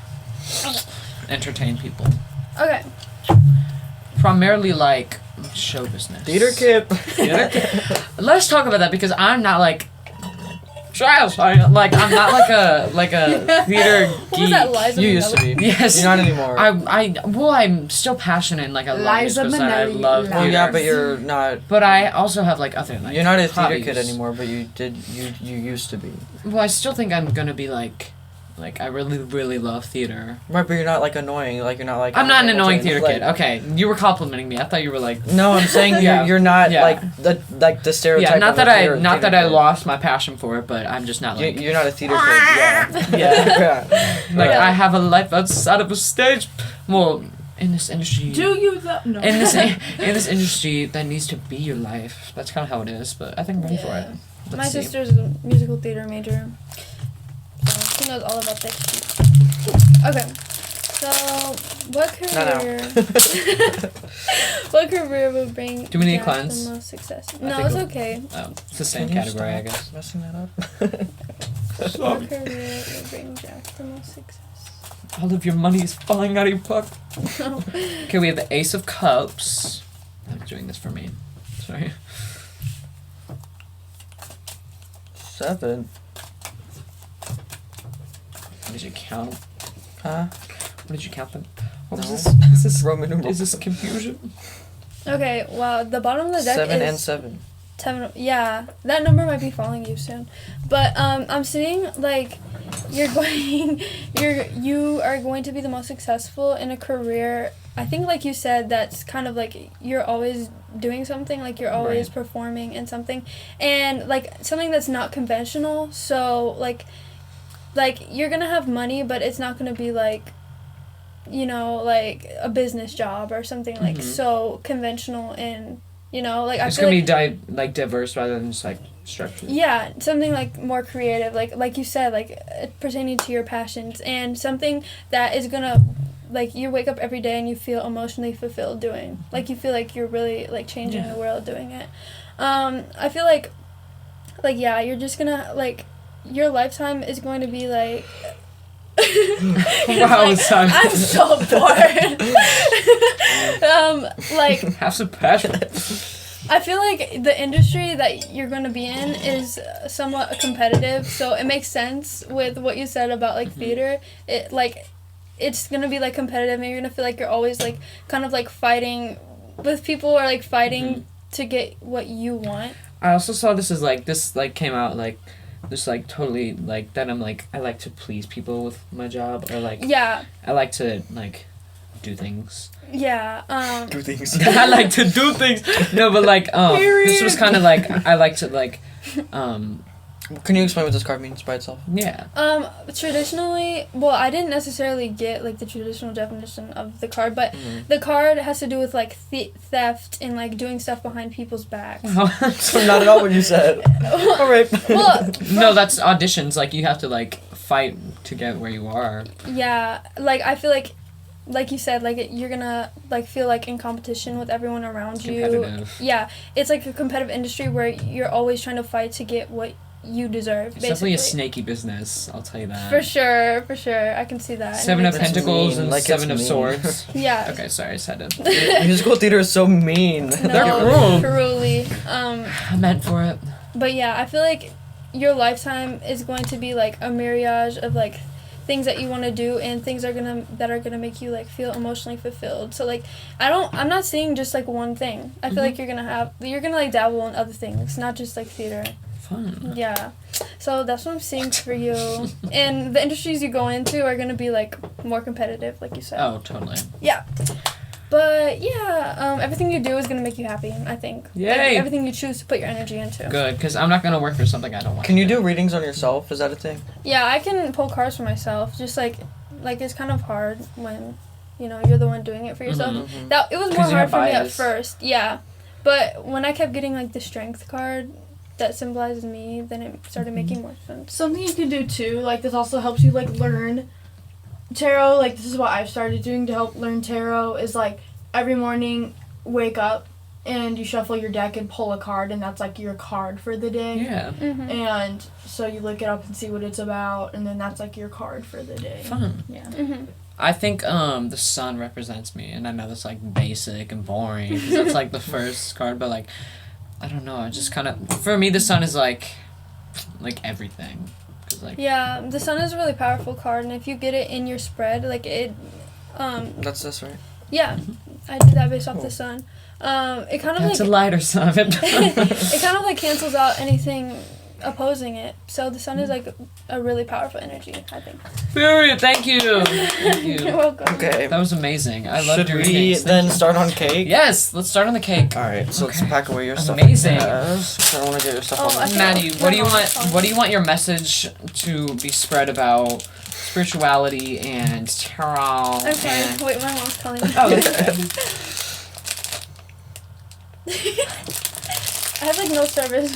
entertain people. Okay. Primarily like show business. Theater kid. Let's talk about that because I'm not like I'm not like a theater What was geek. that, Liza? You used to be. Yes. You're not anymore. I'm still passionate and like I love Liza music, I Minnelli. love Well, theater. yeah, but you're not. But I also have like other like You're not a theater hobbies. kid anymore, but you used to be. Well, I still think I'm gonna be like I really love theater. Right, but you're not like annoying. Like you're not like. I'm not an annoying Hamilton, theater like- kid. Okay, you were complimenting me. I thought you were like. No, I'm saying Yeah. you're not Yeah. like the stereotype. Yeah, not of that a I theater kid. lost my passion for it, but I'm just not like. You're not a theater kid. Yeah. Yeah. Like Yeah. I have a life outside of a stage. Well, in this industry. Do you though? No. In this industry, that needs to be your life. That's kind of how it is. But I think I'm ready for it. Let's My see. sister's a musical theater major. So she knows all about that shit. Okay. So, what Not career... what career would bring Do we need Jack cleanse? the most success? I No, think it's we'll- okay. It's the same Can you category, I stop guess. Messing that up. What career would bring Jack the most success? All of your money is falling out of your pocket. Okay, we have the Ace of Cups. I'm doing this for me. Sorry. 7. What did you count? Huh? What did you count them? What No. was this? Is this Roman numeral. Is this confusion? Okay, well, the bottom of the deck 7 is... and 7. 7. Yeah, that number might be following you soon. But I'm seeing, like, you are going to be the most successful in a career. I think, like you said, that's kind of like you're always doing something, like you're always Right. performing in something, and like something that's not conventional. So like you're gonna have money, but it's not gonna be like, you know, like a business job or something like so conventional and, you know, like I It's feel gonna like be diverse rather than just like structured. yeah, something like more creative, like you said, like pertaining to your passions, and something that is gonna, like, you wake up every day and you feel emotionally fulfilled doing, like you feel like you're really like changing the world doing it. I feel like yeah, you're just gonna like your lifetime is going to be like. Wow, Like, son. I'm so bored. Like Have some passion. I feel like the industry that you're going to be in is somewhat competitive, so it makes sense with what you said about like theater. It like it's going to be like competitive, and you're going to feel like you're always like kind of like fighting with people, or like fighting to get what you want. I also saw this came out like this like totally like that I'm like I like to please people with my job, or like Yeah. I like to like do things. Yeah. Do things. I like to do things. No, but like this was kind of like I like to like Can you explain what this card means by itself? yeah. Traditionally, well, I didn't necessarily get like the traditional definition of the card, but the card has to do with like theft and like doing stuff behind people's backs. So not at all what you said. All right. Well, No, that's auditions. Like you have to like fight to get where you are. yeah, like I feel like you said, like you're gonna like feel like in competition with everyone around you. Competitive. Yeah, it's like a competitive industry where you're always trying to fight to get what you deserve. It's definitely a basically. snaky business. I'll tell you that. For sure, I can see that. And Seven it of makes sense. Pentacles mean, and like, it's Seven of mean. Swords. Yeah. Okay, sorry, I said it. Musical theater is so mean. They're cruel. Truly. I meant for it. But yeah, I feel like your lifetime is going to be like a myriad of like things that you want to do, and things that are gonna make you like feel emotionally fulfilled. So like I'm not saying just like one thing. I feel like you're gonna like dabble in other things, not just like theater. Fun. Yeah. So that's what I'm seeing for you. And the industries you go into are gonna be like more competitive, like you said. Oh, totally. Yeah. But yeah, everything you do is gonna make you happy, I think. Yay! Like, everything you choose to put your energy into. Good, because I'm not gonna work for something I don't want. Can you do readings on yourself? Is that a thing? Yeah, I can pull cards for myself. Just like it's kind of hard when, you know, you're the one doing it for yourself. Mhm. That it was more 'Cause you hard have for me at bias. first. Yeah, but when I kept getting like the strength card that symbolizes me, then it started making more sense. Something you can do too, like this also helps you like learn tarot. Like this is what I've started doing to help learn tarot, is like every morning wake up and you shuffle your deck and pull a card, and that's like your card for the day. Yeah. Mm-hmm. And so you look it up and see what it's about, and then that's like your card for the day. Fun. Yeah. Mm-hmm. I think the sun represents me, and I know that's like basic and boring because that's like the first card, but like I don't know, I just kind of for me the sun is like everything. 'Cause, like, Yeah, the sun is a really powerful card, and if you get it in your spread, like it, That's this, right? yeah, I did that based off the sun. It kind of that's a like lighter sun. it kind of like cancels out anything opposing it. So the sun is like a really powerful energy, I think. Period. Thank you. Thank You're you. welcome. Okay. That was amazing. I loved Should your we readings. Thank then you. start on cake? Yes, let's start on the cake. Alright, so let's Okay. pack away your stuff. Amazing. Yes, I don't want to get your stuff Oh, on I the think- Maddie, what do you My want? mom's What do you want your message to be spread about spirituality and tarot? I'm sorry. And Wait, my mom's calling me. oh, that's okay. I have like no service.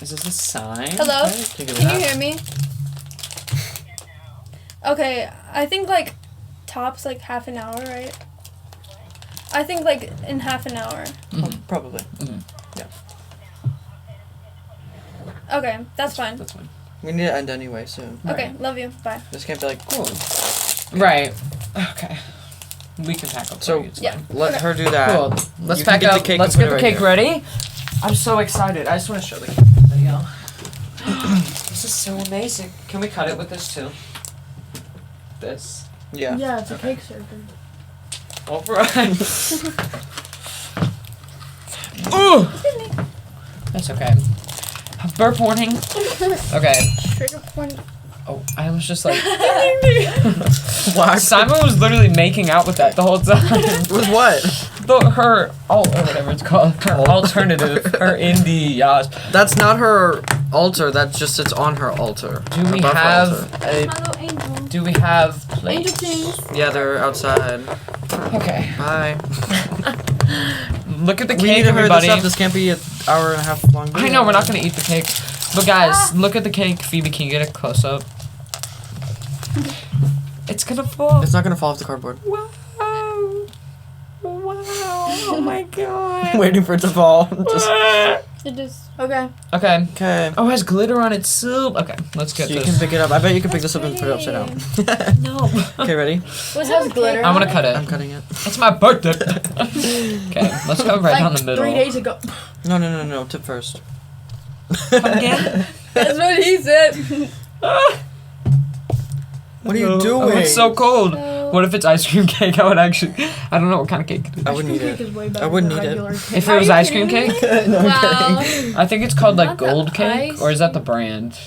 Is this a sign? Hello? Can you give me Can you that? hear me? Okay, I think like tops like half an hour, right? I think like in half an hour. Probably. Okay, that's fine. That's fine. We need to end anyway soon. Okay, love you. Bye. This can't be like, Cool. Right. Okay. We can pack up. So- for you, it's Yeah. fine. let her do that. Cool. Let's You can pack get the up. cake Let's and get put the it cake right ready. I'm so excited. I just want to show the cake video. This is so amazing. Can we cut it with this too? This. Yeah. Yeah, it's a cake server. Alright. Ooh! That's okay. Burp warning. Okay. Trigger point. Oh, I was just like. Why? Simon was literally making out with that the whole time. With what? Her, or whatever it's called. Her alternative. Her indie, yes. That's not her altar. That's just it's on her altar. Do we Above her have altar. a. My little angel. Do we have Angel plates? things. Yeah, they're outside. Okay. Bye. Look at the We cake, need to hurry everybody. this up. This can't be an hour and a half long. I know, we're not gonna eat the cake. But guys, look at the cake. Phoebe, can you get a close up? It's gonna fall. It's not gonna fall off the cardboard. Wow. Wow. Oh my god. Waiting for it to fall. Just It just. Okay. Okay. okay. Oh, it has glitter on its soup. Okay, let's get So you this. can pick it up. I bet you can pick this up and put it upside down. No. Okay, ready? What's has that glitter? cake? I'm gonna cut I'm it. cutting it. It's my birthday. Okay, let's go right Like down the middle. 3 days ago. No. Tip first. Come again? That's what he said. What are you Oh, doing? it's so cold. So- What if it's ice cream cake? I would actually. I don't know what kind of cake it is. I wouldn't eat Cake it. is way better I wouldn't than eat it. regular cake. If it Are was you ice cream kidding cake, No, I'm Wow. kidding. I think it's called like Not the gold cake, ice or is that the brand?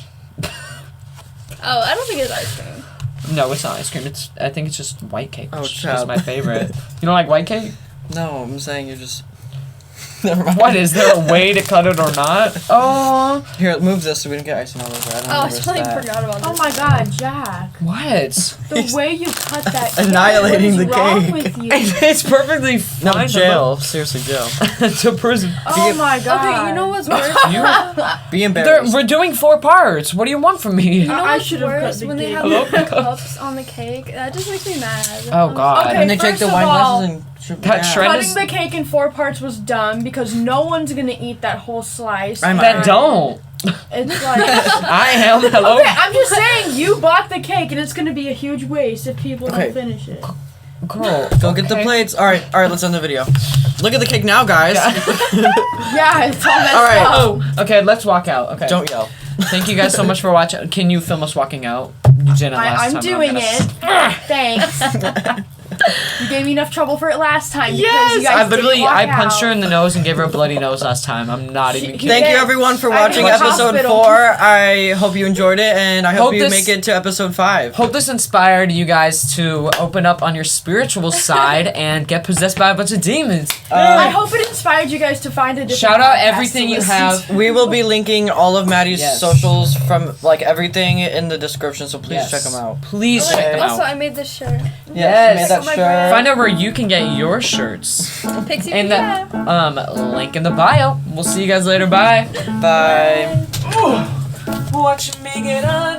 Oh, I don't think it's ice cream. No, it's not ice cream. It's I think it's just white cake, Oh, which is chub. my favorite. You don't like white cake? No, I'm saying you're just. Never mind. What is there a way to cut it or not? Oh, Here, move this so we don't get icing all over. I don't Oh, I know totally forgot about this. Oh my god, Jack. what? The way you cut that cake. Annihilating what is the wrong cake. with you? It's perfectly No, fine. jail. Seriously, jail. to prison. Oh my god. Okay, you know what's worse? Be embarrassed. We're doing 4 parts. What do you want from me? You know I what's should've cut worse? the When they cake. have Hello? like cups on the cake, that just makes me mad. Oh god. Okay. When they take First the of wine all, glasses and strip it that down. shred- Cutting the cake in 4 parts was dumb because no one's gonna eat that whole slice. I'm Then don't. It's like. I am. Hello. Okay, I'm just saying you bought the cake and it's gonna be a huge waste if people Okay. don't finish it. Girl. Go get the okay. plates. Alright, let's end the video. Look at the cake now, guys. Yeah, it's all messed Alright. up. Oh, okay. Let's walk out. Okay. Don't yell. Thank you guys so much for watching. Can you film us walking out? You didn't last I'm time. doing gonna it. Thanks. You gave me enough trouble for it last time. because you Yes, guys I didn't literally walk punched her out. in the nose and gave her a bloody nose last time. I'm not even kidding. Thank you Yes. everyone for I watching went to episode hospital. 4. I hope you enjoyed it and I hope Hope you this- make it to episode 5. Hope this inspired you guys to open up on your spiritual side and get possessed by a bunch of demons. I hope it inspired you guys to find a different Shout out podcast everything to you listen have. to. We will be linking all of Maddie's Yes. socials from like everything in the description, so please Yes. check them out. Please Okay. check them Also, out. I made this shirt. Yes. Made that Oh my shirt. God. Find out where you can get your shirts. Pixie And the link in the bio. We'll see you guys later. Bye. Bye. Watch me get on.